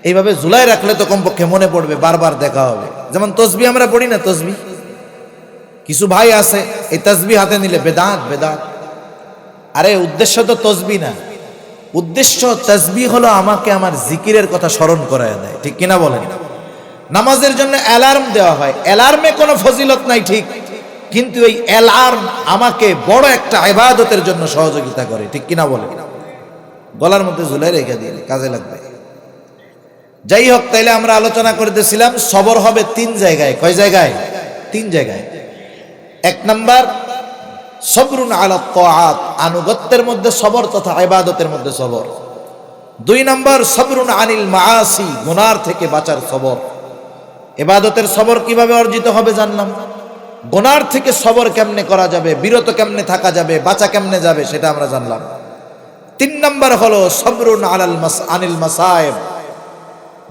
এইভাবে ঝুলাই রাখলে তো কমপক্ষে মনে পড়বে, বারবার দেখা হবে। যেমন তসবিহ আমরা পড়ি না, তসবিহ কিছু ভাই আছে এই তসবিহ হাতে নিলে বেদাত বেদাত। আরে উদ্দেশ্য তো তসবিহ না, উদ্দেশ্য তসবিহ হলো আমাকে আমার জিকিরের কথা স্মরণ করায় দেয়, ঠিক কিনা বলেন? নামাজের জন্য অ্যালার্ম দেওয়া হয়, অ্যালার্মে কোনো ফজিলত নাই ঠিক, কিন্তু এই অ্যালার্ম আমাকে বড় একটা ইবাদতের জন্য সহযোগিতা করে, ঠিক কিনা বলেন? গলার মধ্যে ঝুলাই রেখে দিয়ে কাজে লাগবে। যাই হোক, তাইলে আমরা আলোচনা করতেছিলাম সবর হবে তিন জায়গায়। কয় জায়গায়? তিন জায়গায়। এক নাম্বার সবরুন আলা তাআত, আনুগত্যের মধ্যে সবর তথা ইবাদতের মধ্যে সবর। দুই নাম্বার সবরুন আনিল মাআসি, গুনার থেকে বাঁচার সবর। ইবাদতের সবর কিভাবে অর্জিত হবে জানলাম, গুনার থেকে সবর কেমনে করা যাবে, বিরত কেমনে থাকা যাবে, বাঁচা কেমনে যাবে সেটা আমরা জানলাম। তিন নাম্বার হলো সবরুন আনিল মাসায়েব,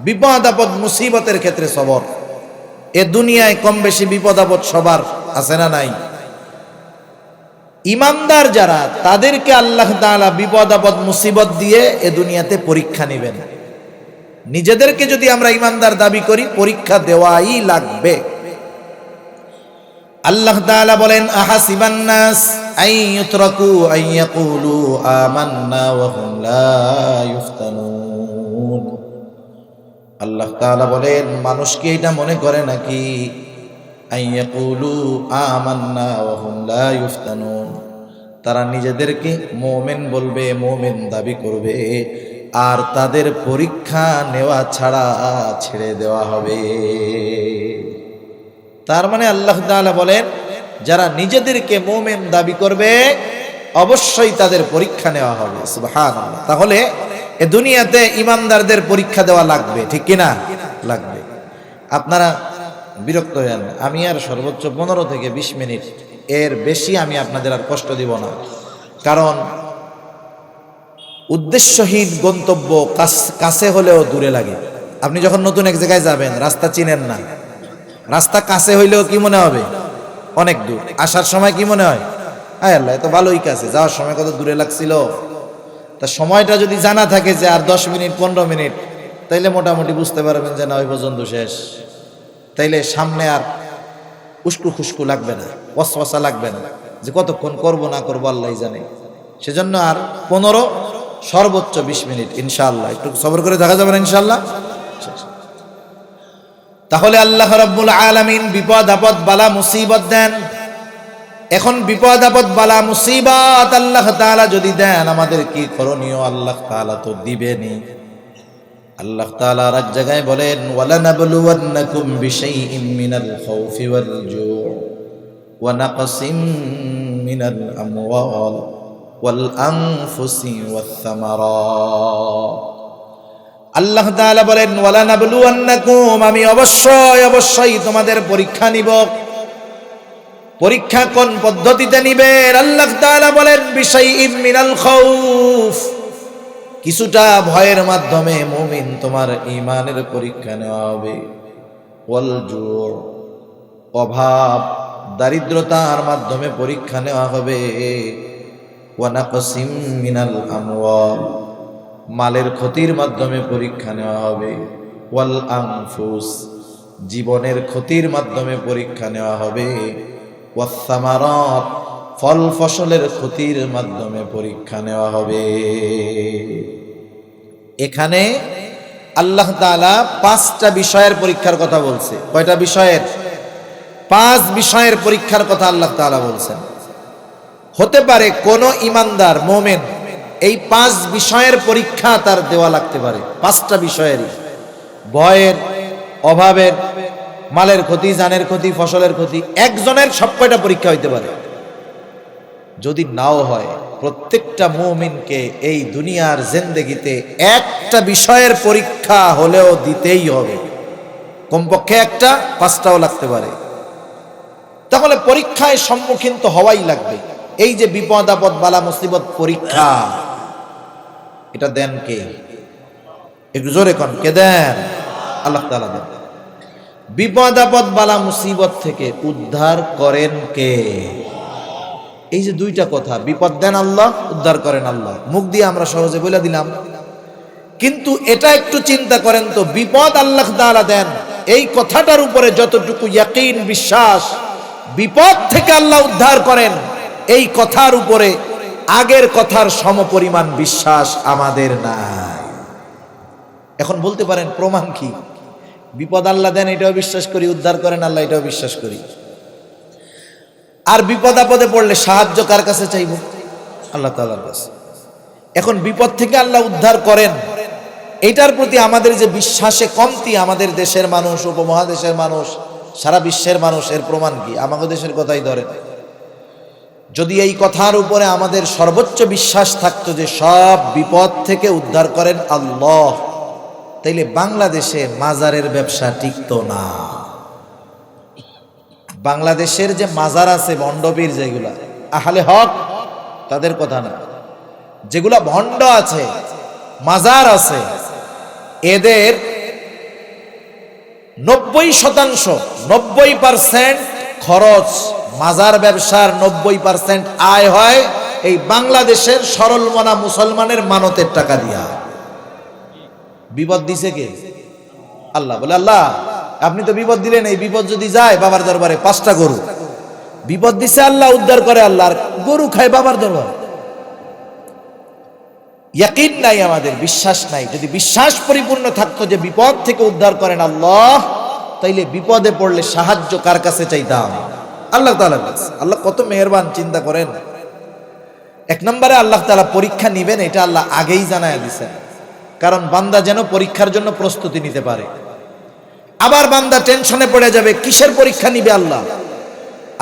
বিপদ আপদ মুসিবতের ক্ষেত্রে সবর। এ দুনিয়ায় কম বেশি বিপদ আপদ সবার আছে না নাই? ইমানদার যারা, তাদেরকে আল্লাহ তাআলা বিপদ আপদ মুসিবত দিয়ে এ দুনিয়াতে পরীক্ষা নেবেন। নিজেদেরকে যদি আমরা ইমানদার দাবি করি, পরীক্ষা দেওয়াই লাগবে। আল্লাহ তাআলা বলেন, আহাসিবান নাস আন ইউতরাকু আন ইয়াকুলু আমান্না ওয়া হুম লা ইফতানুন। আল্লাহ তাআলা বলেন, মানুষ কি এটা মনে করে নাকি আন ইয়াকুলু আমান্না ওয়া হুম লা ইফতানুন, তারা নিজেদেরকে মুমিন বলবে, মুমিন দাবি করবে, আর তাদের পরীক্ষা নেওয়া ছাড়া ছেড়ে দেওয়া হবে। তার মানে আল্লাহ তাআলা বলেন, যারা নিজেদেরকে মুমিন দাবি করবে অবশ্যই তাদের পরীক্ষা নেওয়া হবে। সুবহানাল্লাহ। তাহলে এ দুনিয়াতে ইমানদারদের পরীক্ষা দেওয়া লাগবে, ঠিক কিনা? লাগবে। আপনারা বিরক্ত হয়েন, আমি আর সর্বোচ্চ 15 থেকে 20 মিনিট, এর বেশি আমি আপনাদের আর কষ্ট দিব না। কারণ উদ্দেশ্যহীন গন্তব্য কাছে হলেও দূরে লাগে। আপনি যখন নতুন এক জায়গায় যাবেন, রাস্তা চিনেন না, রাস্তা কাছে হইলেও কি মনে হবে? অনেক দূর। আসার সময় কি মনে হয়? আয় আল্লাহ, এত ভালোই কাছে, যাওয়ার সময় কত দূরে লাগছিল। তা সময়টা যদি জানা থাকে যে আর 10 মিনিট 15 মিনিট, তাইলে মোটামুটি বুঝতে পারবেন যে না, ওই পর্যন্ত শেষ। তাইলে সামনে আর উস্কু খুস্কু লাগবে না, ওয়াসওয়াসা লাগবে না যে কতক্ষণ করব না করবো আল্লাহই জানে। সেজন্য আর 15, সর্বোচ্চ 20 মিনিট ইনশাআল্লাহ। একটু সবর করে দেখা যাবে না ইনশাআল্লাহ। তাহলে আল্লাহ রাব্বুল আলামিন বিপদ আপদ বালা মুসিবত দেন। এখন বিপদ আপদ বালা মুসিবত আল্লাহ তাআলা যদি দেন, আমাদের কি করণীয়? আল্লাহ তাআলা তো দিবেনই। আল্লাহ তাআলা আর এক জায়গায় বলেন, ওয়ালানাবলুওয়ান্নাকুম বিশাইইম মিনাল খাউফি ওয়াল জুউ ওয়া নাকসিম মিনাল আমওয়াল ওয়াল আনফুসি ওয়াস সামারাত। আল্লাহ তাআলা বলেন, ওয়ালানাবলুওয়ান্নাকুম, আমি অবশ্যই তোমাদের পরীক্ষা নিব। পরীক্ষা কোন পদ্ধতিতে নিবেন? আল্লাহ তাআলা বলেন, বিশাইইম মিনাল খাউফ, কিছুটা ভয়ের মাধ্যমে মুমিন তোমার ঈমানের পরীক্ষা নেওয়া হবে। ওয়াল জু', অভাব দারিদ্রতার মাধ্যমে পরীক্ষা নেওয়া হবে। ওয়া নাকসিম মিনাল আমওয়াল, মালের ক্ষতির মাধ্যমে পরীক্ষা নেওয়া হবে। ওয়াল আনফুস, জীবনের ক্ষতির মাধ্যমে পরীক্ষা নেওয়া হবে। ওয়াস সামারাত, ফল ফসলের ক্ষতির মাধ্যমে পরীক্ষা নেওয়া হবে। এখানে আল্লাহ তাআলা 5টা বিষয়ের পরীক্ষার কথা বলছে। কয়টা বিষয়ের? 5 বিষয়ের পরীক্ষার কথা আল্লাহ তাআলা বলছেন। হতে পারে কোন ইমানদার মুমিন এই 5 বিষয়ের পরীক্ষা তার দেওয়া লাগতে পারে। 5টা বিষয়েরই, ভয়ের, অভাবের, মালের ক্ষতি, জানের ক্ষতি, ফসলের ক্ষতি, একজনের সব কয়টা পরীক্ষা হইতে পারে। যদি নাও হয়, প্রত্যেকটা মুমিনকে এই দুনিয়ার জিন্দেগিতে একটা বিষয়ের পরীক্ষা হলেও দিতেই হবে, কমপক্ষে একটা, 5টাও লাগতে পারে। তাহলে পরীক্ষায় সম্মুখীন তো হওয়াই লাগবে। এই যে বিপদ আপদ বালা মুসিবত পরীক্ষা, এটা দেন কে? একটু জোরে কোন, কে দেন? আল্লাহ তাআলা দেন। বিপদ আপদ বালা মুসিবত থেকে উদ্ধার করেন কে? এই যে দুইটা কথা, বিপদ দেন আল্লাহ, উদ্ধার করেন আল্লাহ, মুখ দিয়ে আমরা সহজে বলে দিলাম, কিন্তু এটা একটু চিন্তা করেন তো, বিপদ আল্লাহ তাআলা দেন, এই কথাটার উপরে যতটুকু ইয়াকিন, বিশ্বাস, বিপদ থেকে আল্লাহ উদ্ধার করেন, এই কথার উপরে আগের কথার সমপরিমাণ বিশ্বাস আমাদের নাই। এখন বলতে পারেন প্রমাণ কি? বিপদ আল্লাহ দেন এটাও বিশ্বাস করি, উদ্ধার করেন আল্লাহ এটাও বিশ্বাস করি। আর বিপদ আপদে পড়লে সাহায্য কার কাছে চাইব? আল্লাহ তাআলার কাছে। এখন বিপদ থেকে আল্লাহ উদ্ধার করেন, এটার প্রতি আমাদের যে বিশ্বাসে কমতি, আমাদের দেশের মানুষ, উপমহাদেশের মানুষ, সারা বিশ্বের মানুষ, এর প্রমাণ কি? আমাদের দেশের কথাই ধরেন। যদি এই কথার উপরে আমাদের সর্বোচ্চ বিশ্বাস থাকতো যে সব বিপদ থেকে উদ্ধার করেন আল্লাহ, তাইলে বাংলাদেশে মাজারের ব্যবসা টিকতো না। বাংলাদেশের যে মাজার আছে, ভণ্ডপীর যেগুলা, আহলে হক, তাদের কথা না, যেগুলা ভণ্ড আছে, মাজার আছে, এদের 90%, 90% খরচ, মাজার ব্যবসার 90% আয় হয় এই বাংলাদেশের সরল মনা মুসলমানের মানতের টাকা দিয়া। বিপদ দিছে কে? আল্লাহ। বলে আল্লাহ আপনি তো বিপদ দিলেন, এই বিপদ যদি যায় বাবার দরবারে 5টা গরু, বিপদ দিছে আল্লাহ, উদ্ধার করে আল্লাহ, আর গরু খায় বাবার দরবারে। ইয়াকিন নাই আমাদের, বিশ্বাস নাই। যদি বিশ্বাস পরিপূর্ণ থাকতো যে বিপদ থেকে উদ্ধার করেন আল্লাহ, তাইলে বিপদে পড়লে সাহায্য কার কাছে চাইতাম? আল্লাহ তাআলার কাছে। আল্লাহ কত মেহেরবান, চিন্তা করেন। 1 নম্বরে আল্লাহ তাআলা পরীক্ষা নিবেন, এটা আল্লাহ আগেই জানায় দিয়েছেন, কারণ বান্দা যেন পরীক্ষার জন্য প্রস্তুতি নিতে পারে। আবার বান্দা টেনশনে পড়ে যাবে, কিসের পরীক্ষা নিবে আল্লাহ?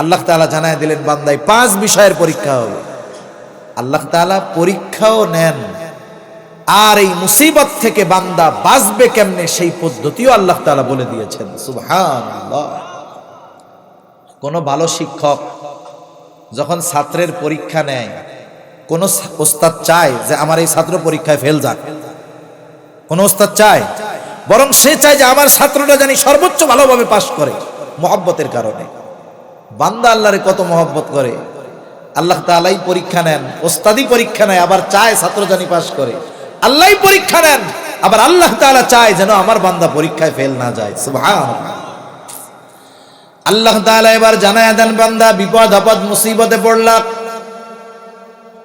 আল্লাহ তাআলা জানায় দিলেন বান্দায় 5 বিষয়ের পরীক্ষা হবে। আল্লাহ তাআলা পরীক্ষাও নেন, আর এই মুসিবত থেকে বান্দা বাঁচবে কেমনে সেই পদ্ধতিও আল্লাহ তাআলা বলে দিয়েছেন। সুবহানাল্লাহ। কোন ভালো শিক্ষক যখন ছাত্রের পরীক্ষা নেয়, কোন ওস্তাদ চায় যে আমার এই ছাত্র পরীক্ষায় ফেল যাক? কোন ওস্তাদ চায়? বরং সে চায় যে আমার ছাত্রটা জানি সর্বোচ্চ ভালোভাবে পাশ করে, মহব্বতের কারণে। বান্দা আল্লাহরে কত মহব্বত করে, আল্লাহ তাআলাই পরীক্ষা নেন, ওস্তাদি পরীক্ষা নেয়, আবার চায় ছাত্র জানি পাশ করে। আল্লাহই পরীক্ষা নেন, আবার আল্লাহ তাআলা চায় যেন আমার বান্দা পরীক্ষায় ফেল না যায়। সুবহানাল্লাহ। আল্লাহ তাআলা এবার জানায়া দেন, বান্দা বিপদ আপদ মুসিবতে পড়লা,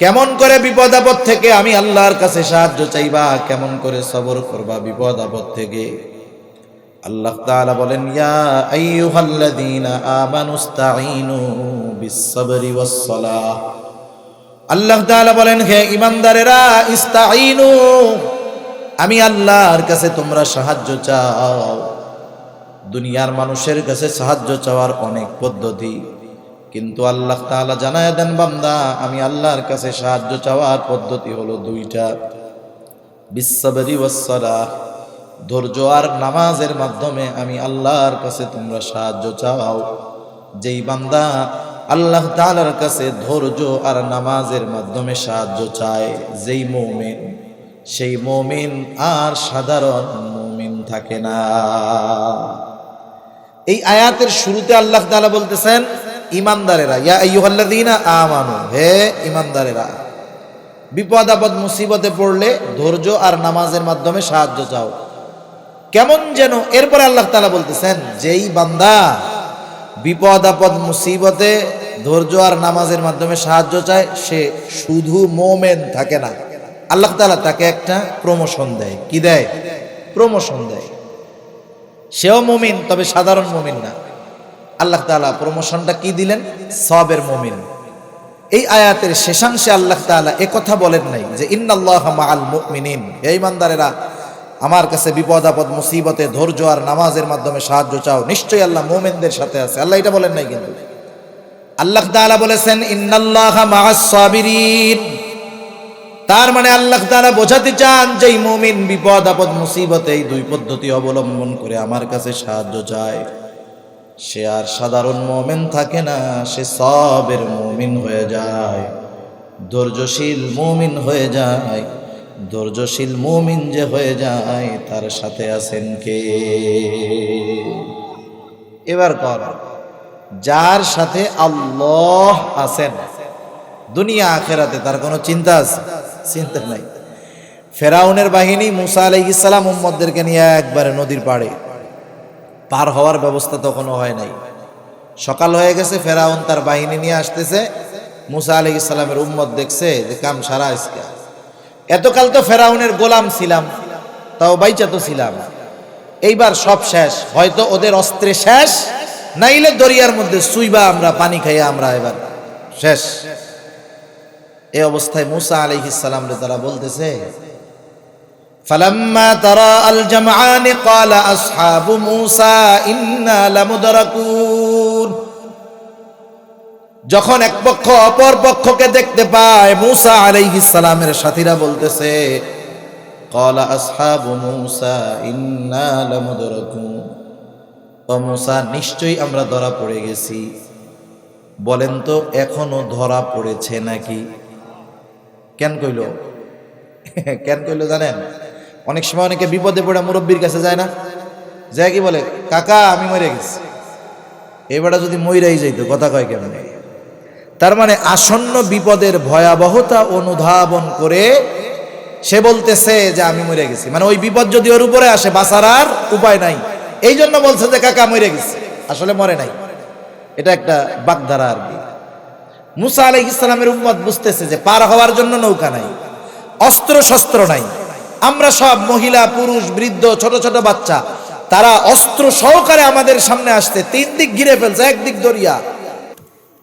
কেমন করে বিপদ আপদ থেকে আমি আল্লাহর কাছে সাহায্য চাইবা, কেমন করে সবর করবা বিপদ আপদ থেকে। আল্লাহ তাআলা বলেন, ইয়া আইয়ুহাল্লাযীনা আমানুস্তাঈনু বিস-সাবরি ওয়াস-সালাহ। আল্লাহ তাআলা বলেন, হে ঈমানদারেরা, ইস্তাঈনু, আমি আল্লাহর কাছে তোমরা সাহায্য চাও। দুনিয়ার মানুষের কাছে সাহায্য চাওয়ার অনেক পদ্ধতি, কিন্তু আল্লাহ তাআলা জানায় দেন, বান্দা আমি আল্লাহর কাছে সাহায্য চাওয়ার পদ্ধতি হলো 2টা, বিস-সাবরি ওয়াস-সালাহ, ধৈর্য আর নামাজের মাধ্যমে আমি আল্লাহর কাছে তোমরা সাহায্য চাও। যেই বান্দা আল্লাহ তাআলার কাছে ধৈর্য আর নামাজের মাধ্যমে সাহায্য চায়, যেই মুমিন সেই মুমিন আর সাধারণ মুমিন থাকে না। এই আয়াতের শুরুতে আল্লাহ তাআলা বলতেছেন, ঈমানদারেরা, ইয়া আইয়ুহাল্লাযীনা আমানু, হে ঈমানদারেরা, বিপদ আপদ মুসিবতে পড়লে ধৈর্য আর নামাজের মাধ্যমে সাহায্য চাও। কেমন যেন এরপরে আল্লাহ তাআলা বলতেছেন, যেই বান্দা বিপদ আপদ মুসিবতে ধৈর্য আর নামাজের মাধ্যমে সাহায্য চায়, সে শুধু মুমিন থাকে না, আল্লাহ তাআলা তাকে একটা প্রমোশন দেয়। কি দেয়? প্রমোশন দেয়। সেও মুমিন, তবে সাধারণ মুমিন না। আল্লাহ তাআলা প্রমোশনটা কি দিলেন? সওয়াবের মুমিন। এই আয়াতের শেষাংশে আল্লাহ তাআলা একথা বলেন নাই যে ইন্নাল্লাহা মাআল মুমিনিন, হে ঈমানদারেরা, আমার কাছে বিপদ আপদ মুসিবতে ধৈর্য আর নামাজের মাধ্যমে সাহায্য চাও, নিশ্চয়ই আল্লাহ মুমিনদের সাথে আছে। আল্লাহ এটা বলেন নাই, কিন্তু আল্লাহ তাআলা বলেছেন ইন্নাল্লাহা মাআস সাবিরিন। তার মানে আল্লাহ তাআলা বোঝাতে চান যে মুমিন বিপদ আপদ মুসিবতে এই দুই পদ্ধতি অবলম্বন করে আমার কাছে সাহায্য চায়, সে আর সাধারণ মুমিন থাকে না, সে সবের মুমিন হয়ে যায়, ধৈর্যশীল মুমিন হয়ে যায়। ধৈর্যশীল মুমিন যে হয়ে যায়, তার সাথে আছেন কে? এবার কর, যার সাথে আল্লাহ আছেন, দুনিয়া আখেরাতে তার কোনো চিন্তা আছে? চিন্তা নাই। ফেরাউনের বাহিনী মুসা আলাইহিস সালাম উম্মতদেরকে নিয়ে একবারে নদীর পাড়ে, পার হওয়ার ব্যবস্থা তখনও হয় নাই। সকাল হয়ে গেছে, ফেরাউন তার বাহিনী নিয়ে আসতেছে, মুসা আলাইহিস সালামের উম্মত দেখছে যে কাম সারা আজকে। এতকাল তো ফেরাউনের গোলাম ছিলাম, তাও বাইচা তো ছিলাম, এইবার সব শেষ, হয়তো ওদের অস্ত্রে শেষ, নাইলে দরিয়ার মধ্যে সুইবা আমরা পানি খাইয়া আমরা এবার শেষ। এই অবস্থায় মুসা আলাইহিস সালাম রে তারা বলতেছে, ফালাম্মা তারা আল জামআন ক্বালা আসহাবু মুসা ইন্না লামুদরাকুন। যখন এক পক্ষ অপর পক্ষকে দেখতে পায়, মুসা আলাইহিস সালামের সাথীরা বলতেছে, ক্বালা আসহাবু মুসা ইন্না লামুদরাকুন, ও মুসা, নিশ্চয়ই আমরা ধরা পড়ে গেছি। বলেন তো, এখনো ধরা পড়েছে নাকি? কেন কইল? কেন কইল জানেন? অনেক সময় অনেকে বিপদে পড়ে মুরব্বীর কাছে যায় না, যায় কি বলে, কাকা আমি মরে গেছি। এবারে যদি মইরাই যাইতো, কথা কয় কেমন? তার মানে আসন্ন বিপদের ভয়াবহতা অনুধাবন করে সে বলতেছে যে আমি মরে গেছি, মানে ওই বিপদ যদি ওর উপরে আসে বাঁচার আর উপায় নাই, এই জন্য বলছে যে কাকা মরে গেছে, আসলে মরে নাই। এটা একটা বাগধারা আর কি। মুসা আলাইহিস সালামের উম্মত বুঝতেছে যে পার হওয়ার জন্য নৌকা নাই, অস্ত্র শস্ত্র নাই। আমরা সব মহিলা পুরুষ বৃদ্ধ ছোট ছোট বাচ্চা, তারা অস্ত্র সহকারে আমাদের সামনে আসতে, তিন দিক ঘিরে ফেলছে, একদিক দরিয়া।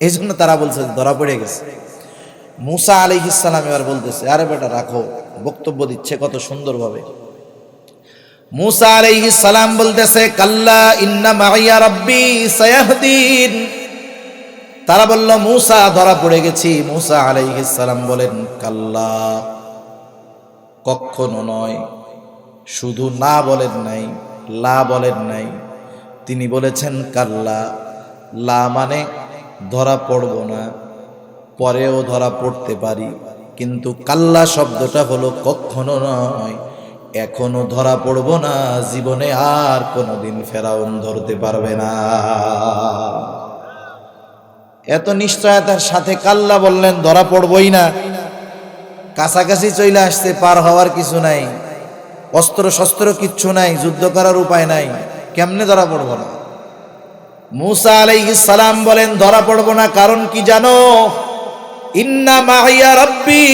এই জন্য তারা বলছে ধরা পড়ে গেছে। মুসা আলাইহিস সালাম এবার বলতেছে, আরে বেটা রাখো, বক্তব্য দিচ্ছে কত সুন্দরভাবে। মুসা আলাইহিস সালাম বলতেছে, কাল্লা ইন্না মাইয়া রাব্বি সায়াহদিন। তারা বলল, মুসা ধরা পড়ে গেছি। মুসা আলাইহিস সালাম বলেন, কাল্লা, কখনো নয়। শুধু না বলেন নাই, লা বলেন নাই, তিনি বলেছেন কাল্লা। লা মানে ধরা পড়ব না, পরেও ধরা পড়তে পারি, কিন্তু কাল্লা শব্দটা হলো কখনো নয়, এখনো ধরা পড়ব না, জীবনে আর কোনোদিন ফেরাউন ধরতে পারবে না। এত নিশ্চয়তার সাথে কাল্লা বললেন, ধরা পড়বই না। কাছাকাছি চলে আসছে, পার হওয়ার কিছু নাই, অস্ত্র শস্ত্র কিচ্ছু নাই, যুদ্ধ করার উপায় নাই, কেমনে ধরা পড়ব না? মুসা আলাইহিস সালাম বলেন, ধরা পড়ব না, কারণ কি জানো? ইন্না মাইয়া রাব্বি,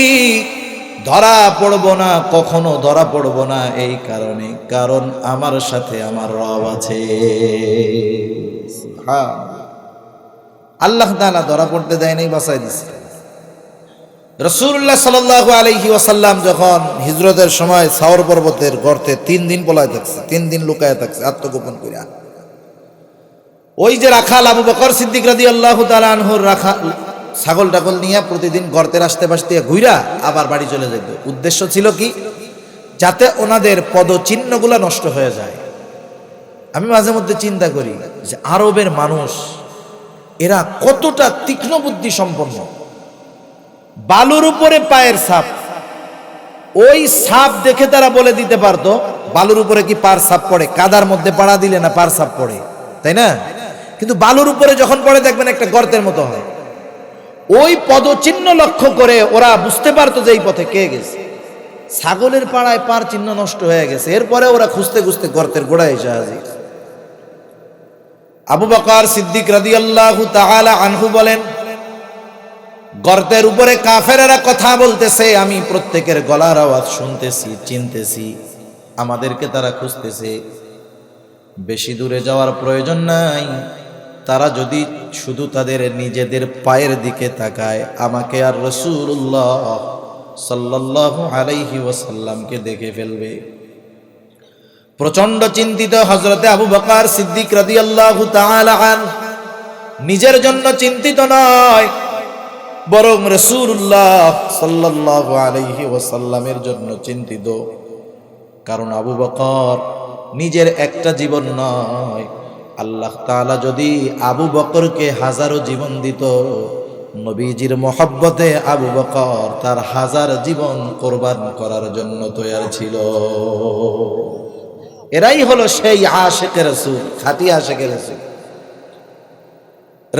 ধরা পড়ব না, কখনো ধরা পড়ব না এই কারণে, কারণ আমার সাথে আমার রব আছে। আল্লাহ তাআলা ধরা পড়তে দেয় নাই, বাঁচাই দিছে। রাসূলুল্লাহ সাল্লাল্লাহু আলাইহি ওয়াসাল্লাম যখন হিজরতের সময় সাওর পর্বতের গর্তে 3 দিন পলায় থাকছে, 3 দিন লুকায় থাকছে আত্মগোপন কইরা, ওই যে রাখাল আবু বকর সিদ্দিক রাদিয়াল্লাহু তাআলা আনহুর রাখাল ছাগল টাগল নিয়ে প্রতিদিন গর্তের আশপাশ দিয়ে ঘুরা আবার বাড়ি চলে যেত। উদ্দেশ্য ছিল কি? যাতে ওনাদের পদচিহ্নগুলো নষ্ট হয়ে যায়। আমি মাঝে মধ্যে চিন্তা করি যে আরবের মানুষ এরা কতটা তীক্ষ্ণ বুদ্ধি সম্পন্ন। বালুর উপরে পায়ের ছাপ, ওই সাপ দেখে তারা বলে দিতে পারতো বালুর উপরে কি পার সাপ পড়ে, কাদার মধ্যে পাড়া দিলে না পার সাপ পড়ে, তাই না? কিন্তু বালুর উপরে যখন পড়ে দেখবেন একটা গর্তের মতো হয়। ওই পদচিহ্ন লক্ষ্য করে ওরা বুঝতে পারতো যে এই পথে কে গেছে। ছাগলের পাড়ায় পার চিহ্ন নষ্ট হয়ে গেছে, এরপরে ওরা খুঁজতে খুঁজতে গর্তের গোড়ায় এসে হাজির। আবু বকর সিদ্দিক রাদিয়াল্লাহু তাআলা আনহু বলেন, গর্তের উপরে কাফেরেরা কথা বলতেছে, আমি প্রত্যেকের গলার আওয়াজ শুনতেছি, চিনতেছি, আমাদেরকে তারা খুঁজতেছে। বেশি দূরে যাওয়ার প্রয়োজন নাই, তারা যদি শুধু তাদের নিজেদের পায়ের দিকে তাকায় আমাকে আর রাসূলুল্লাহ সাল্লাল্লাহু আলাইহি ওয়াসাল্লামকে দেখে ফেলবে। প্রচন্ড চিন্তিত হযরতে আবু বকর সিদ্দিক রাদিয়াল্লাহু তাআলা আনহু নিজের জন্য চিন্তিত নয়, বরং রাসূলুল্লাহ সাল্লাল্লাহু আলাইহি ওয়াসাল্লামের জন্য চিন্তিত। কারণ আবু বকর নিজের একটা জীবন নয়, আল্লাহ তাআলা যদি আবু বকরকে হাজারো জীবন দিত, নবীজির মহব্বতে আবু বকর তার হাজার জীবন কোরবান করার জন্য তৈয়ার ছিল। এরাই হলো সেই আশিকে রাসূল, খাঁটি আশিকে রাসূল।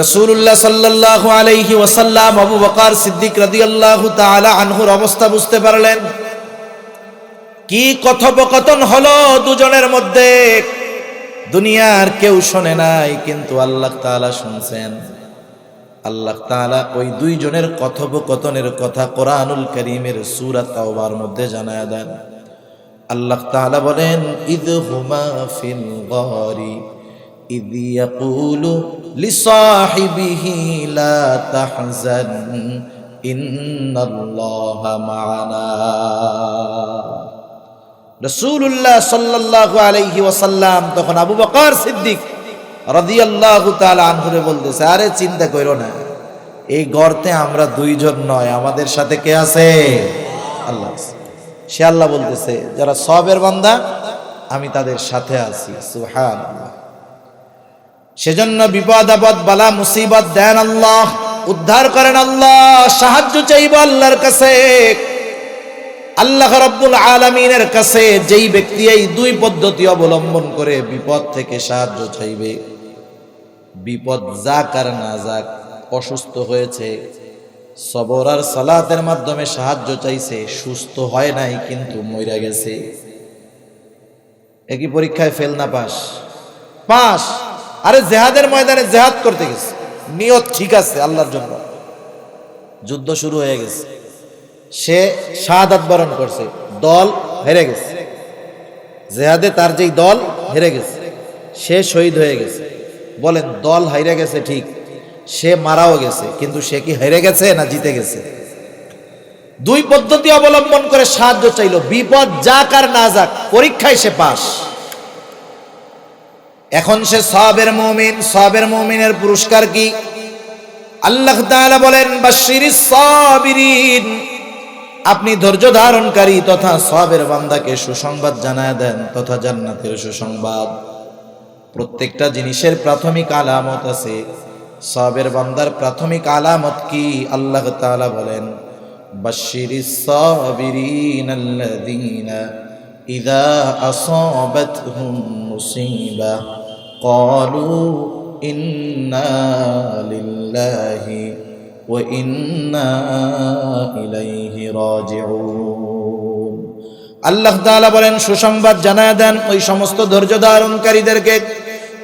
রাসূলুল্লাহ সাল্লাল্লাহু আলাইহি ওয়াসাল্লাম আবু বকর সিদ্দিক রাদিয়াল্লাহু তাআলা আনহুর অবস্থা বুঝতে পারলেন। কি কথোপকথন হলো দুজনের মধ্যে, দুনিয়ার কেউ শোনে নাই, কিন্তু আল্লাহ তাআলা শুনছেন। আল্লাহ তাআলা ওই দুইজনের কথোপকথনের কথা কোরআনুল কারীমের সূরা তাওবার মধ্যে জানায়া দেন। আল্লাহ তাআলা বলেন, ইযহুমা ফিল গারি ইয ইয়াকুলু লিসাহিবিহি লা তাহজান ইন্নাল্লাহা মা'ানা। রাসূলুল্লাহ সাল্লাল্লাহু আলাইহি ওয়াসাল্লাম তখন আবু বকর সিদ্দিক রাদিয়াল্লাহু তাআলা আনহুরে বলতেছে, আরে চিন্তা কইরো না, এই গর্তে আমরা দুইজন নয়, আমাদের সাথে কে আছে? আল্লাহ আছে। সে আল্লাহ বলতেছে, যারা সওয়াবের বান্দা আমি তাদের সাথে আছি। সুবহানাল্লাহ। সেজন্য বিপদ আপদ বালা মুসিবত দেন আল্লাহ, উদ্ধার করেন আল্লাহ, সাহায্য চাইব আল্লাহর কাছে। আল্লাহ রাব্বুল আলামিনের কাছে যেই ব্যক্তি এই দুই পদ্ধতি অবলম্বন করে বিপদ থেকে সাহায্য চাইবে, বিপদ যাক আর না যাক, অসুস্থ হয়েছে, সবর আর সালাতের মাধ্যমে সাহায্য চাইছে, সুস্থ হয় নাই কিন্তু মইরা গেছে, একই পরীক্ষায় ফেল না পাস? পাস। আরে জিহাদের ময়দানে জিহাদ করতে গেছে, নিয়ত ঠিক আছে আল্লাহর জন্য, যুদ্ধ শুরু হয়ে গেছে, সে শাহাদাত বরণ করছে, দল হেরে গেছে, জিহাদে তার যেই দল হেরে গেছে, সে শহীদ হয়ে গেছে। বলেন, দল হেরে গেছে ঠিক, সে মারাও গেছে, কিন্তু সে কি হেরে গেছে না জিতে গেছে? দুই পদ্ধতি অবলম্বন করে সাহায্য চাইলো, বিপদ যাক আর না যাক, পরীক্ষায় সে পাস। এখন সে সাবের মুমিন। সাবের মুমিনের পুরস্কার কি? আল্লাহ তাআলা বলেন, বাশশিরিস সাবিরিন, আপনি ধৈর্য ধারণকারী তথা সাবের বান্দাকে সুসংবাদ জানায় দেন তথা জান্নাতের সুসংবাদ। প্রত্যেকটা জিনিসের প্রাথমিক আলামত আছে, সাবের বান্দার প্রাথমিক আলামত কি? আল্লাহ তাআলা বলেন, বাশশিরিস সাবিরিন আল্লাযীনা ইযা আসাবাতহুম মুসিবাহ ক্বালু ইন্না লিল্লাহি ওয়া ইন্না ইলাইহি রাজিউন। আল্লাহ তাআলা বলেন, সুসংবাদ জানায় দেন ওই সমস্ত ধৈর্য ধারণকারীদেরকে,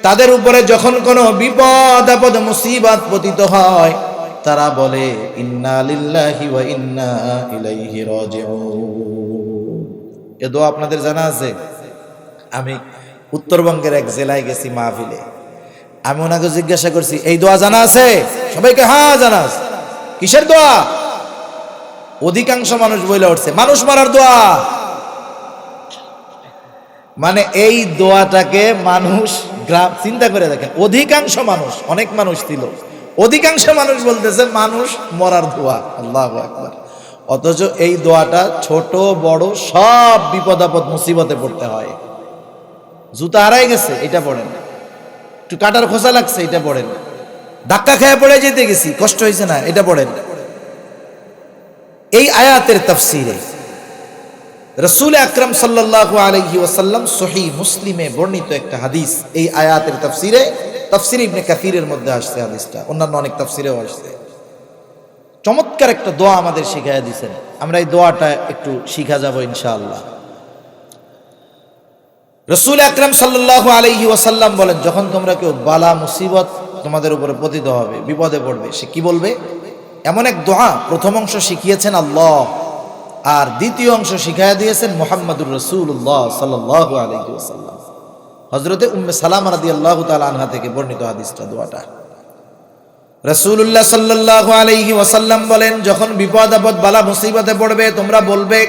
তাদের উপরে যখন কোনো বিপদ আপদ মুসিবত পতিত হয়, তারা বলে ইন্না লিল্লাহি ওয়া ইন্না ইলাইহি রাজিউন। এ দোয়া আপনাদের জানা আছে? আমি উত্তরবঙ্গের এক জেলায় গেছি মাহফিলে, আমি ওনাকে জিজ্ঞাসা করছি, এই দোয়া জানা আছে? সবাইকে হ্যাঁ জানা আছে। কিসের দোয়া? অধিকাংশ মানুষ বলে উঠছে মানুষ মারার দোয়া। মানে এই দোয়াটাকে মানুষ গ্রাম, চিন্তা করে দেখেন, অধিকাংশ মানুষ, অনেক মানুষ ছিল, অধিকাংশ মানুষ বলতেছে মানুষ মরার দোয়া। আল্লাহু আকবার। অথচ এই দোয়াটা ছোট বড় সব বিপদ আপদ মুসিবতে পড়তে হয়। জুতা হারাই গেছে, এটা পড়েন না। একটু কাটার খোসা লাগছে, এটা পড়েন না। ধাক্কা খেয়ে পড়ে যেতে গেছি, কষ্ট হয়েছে না, এটা পড়েন না। এই আয়াতের তাফসীরে রাসূল আকরাম সাল্লাল্লাহু আলাইহি ওয়াসাল্লাম সহিহ মুসলিমে বর্ণিত একটা হাদিস, এই আয়াতের তাফসীর ইবনে কাসিরের মধ্যে আসছে হাদিসটা, অন্যান্য অনেক তাফসীরেও আসছে। চমৎকার একটা দোয়া আমাদের শিখাইয়া দিয়েছেন, আমরা এই দোয়াটা একটু শিখা যাব ইনশাআল্লাহ। রাসূল আকরাম সাল্লাল্লাহু আলাইহি ওয়াসাল্লাম বলেন, যখন তোমরা কেউ বালা মুসিবত তোমাদের উপরে পতিত হবে, বিপদে পড়বে, সে কি বলবে? এমন এক দোয়া প্রথম অংশ শিখিয়েছেন আল্লাহ, আর দ্বিতীয় অংশ শিখাইয়া দিয়েছেন মুহাম্মদুর রাসূলুল্লাহ সাল্লাল্লাহু আলাইহি ওয়াসাল্লাম। হযরতে উম্মে সালামা রাদিয়াল্লাহু তাআলা আনহা থেকে বর্ণিত হাদিসটা, দোয়াটা। রাসূলুল্লাহ সাল্লাল্লাহু আলাইহি ওয়াসাল্লাম বলেন, যখন বিপদ আপদ বালা মুসিবতে পড়বে তোমরা বলবে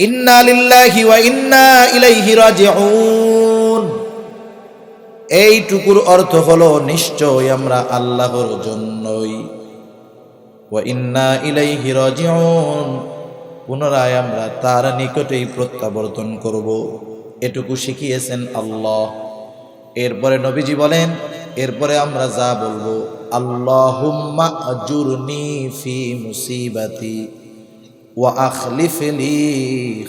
ইন্না লিল্লাহি ওয়া ইন্না ইলাইহি রাজিউন। এইটুকুর অর্থ হলো নিশ্চয় আমরা আল্লাহর জন্যই, ওয়া ইন্না ইলাইহি রাজিউন, পুনরায় আমরা তার নিকটেই প্রত্যাবর্তন করব। এটুকু শিখিয়েছেন আল্লাহ। এরপরে নবীজি বলেন, এরপরে আমরা যা বলবো, আল্লাহুম্মা আজুরনি ফি মুসিবাতি ওয়া আখলিফ লি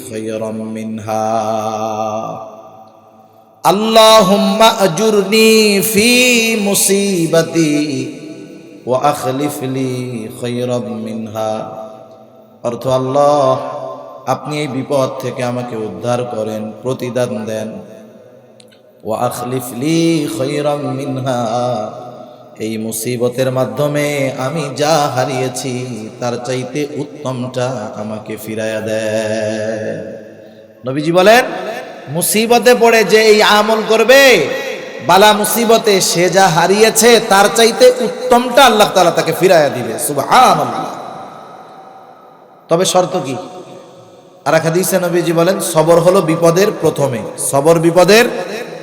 খায়রাম মিনহা। আল্লাহুম্মা আজুরনি ফি মুসিবাতি ওয়া আখলিফ লি খায়রাম মিনহা। অর্থ, আল্লাহ আপনি এই বিপদ থেকে আমাকে উদ্ধার করেন, প্রতিদান দেন। ওয়া আখলিফ লি খায়রাম মিনহা, এই মুসিবতের মাধ্যমে আমি যা হারিয়েছি তার চাইতে উত্তমটা আমাকে ফিরাইয়া দেয়। নবীজি বলেন, মুসিবতে পড়ে যে এই আমল করবে, বালা মুসিবতে সে যা হারিয়েছে তার চাইতে উত্তমটা আল্লাহ তাআলা তাকে ফিরাইয়া দিবে। সুবহানাল্লাহ। তবে শর্ত কি? আর এক হাদিসে নবীজি বলেন, সবর হলো বিপদের প্রথমে, সবর বিপদের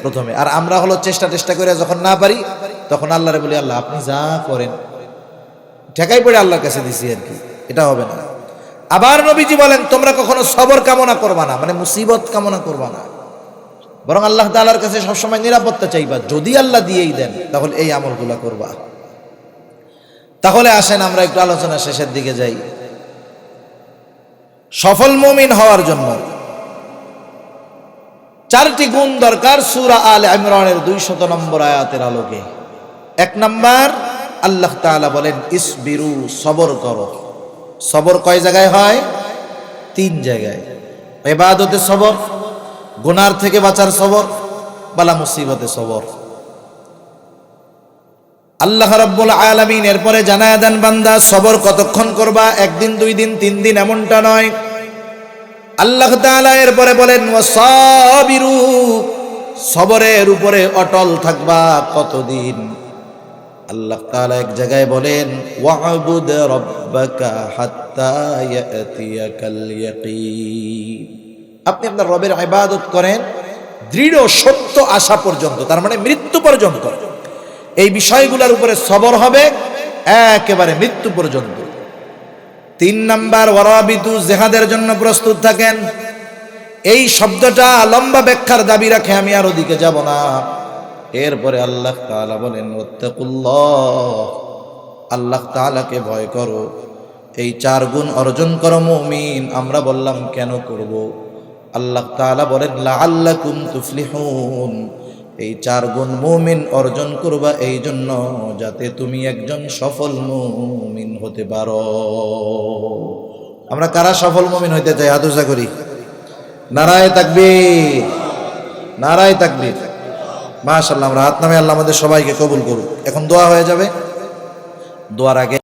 প্রথমে। আর আমরা হলো চেষ্টা করে যখন না পারি তখন আল্লাহরে বলি, আল্লাহ আপনি যা করেন, ঠেকাই পড়ে আল্লাহর কাছে দিছি আর কি, এটা হবে না। আবার নবীজি বলেন, তোমরা কখনো সবর কামনা করবা না, মানে মুসিবত কামনা করবা না, বরং আল্লাহ তাআলার কাছে সবসময় নিরাপত্তা চাইবা। যদি আল্লাহ দিয়েই দেন তাহলে এই আমলগুলা করবা। তাহলে আসেন আমরা একটু আলোচনা শেষের দিকে যাই। সফল মুমিন হওয়ার জন্য 4টি গুণ দরকার সূরা আলে ইমরানের 200 নম্বর আয়াতের আলোকে। 1 নাম্বার, আল্লাহ তাআলা বলেন ইসবিরু, সবর করো। সবর কয় জায়গায় হয়? 3 জায়গায়। ইবাদতে সবর, গুনার থেকে বাঁচার সবর, বালা মুসিবতে সবর। আল্লাহ রাব্বুল আলামিন এরপরে জানায়া দেন, বান্দা সবর কতক্ষণ করবা? 1 দিন 2 দিন 3 দিন এমনটা নয়। আল্লাহ তাআলা এরপরে বলেন ওয়াসাবিরু, সবরের উপরে অটল থাকবা কতদিন? আল্লাহ তাআলা এক জায়গায় বলেন ওয়া'বুদ রাব্বাকা হাত্তা ইয়াতিয়াকাল ইয়াকিন। আপনি আপনার রবের ইবাদত করেন দৃঢ় সত্য আসা পর্যন্ত, তার মানে মৃত্যু পর্যন্ত। এই বিষয়গুলোর উপরে সবর হবে একেবারে মৃত্যু পর্যন্ত। 3 নাম্বার, ওয়ারাবিতু, জিহাদের জন্য প্রস্তুত থাকেন। এই শব্দটা লম্বা ব্যাখ্যার দাবি রাখে, আমি আর ওদিকে যাব না। এরপরে আল্লাহ তাআলা বলেন ওয়াত্তাকুল্লাহ, আল্লাহ তাআলাকে ভয় করো। এই 4 গুণ অর্জন করো মুমিন। আমরা বললাম কেন করব? আল্লাহ তাআলা বলেন লাআল্লাকুম তুফলিহুন, এই 4 গুণ মুমিন অর্জন করবা এই জন্য যাতে তুমি একজন সফল মুমিন হতে পারো। আমরা কারা সফল মুমিন হইতে চাই? হাত উঁচা করি। নারায়ে তাকবীর, নারায়ে তাকবীর। মাশাআল্লাহ, আমরা হাত নামে, আল্লাহ আমাদের সবাইকে কবুল করুক। এখন দোয়া হয়ে যাবে। দোয়ার আগে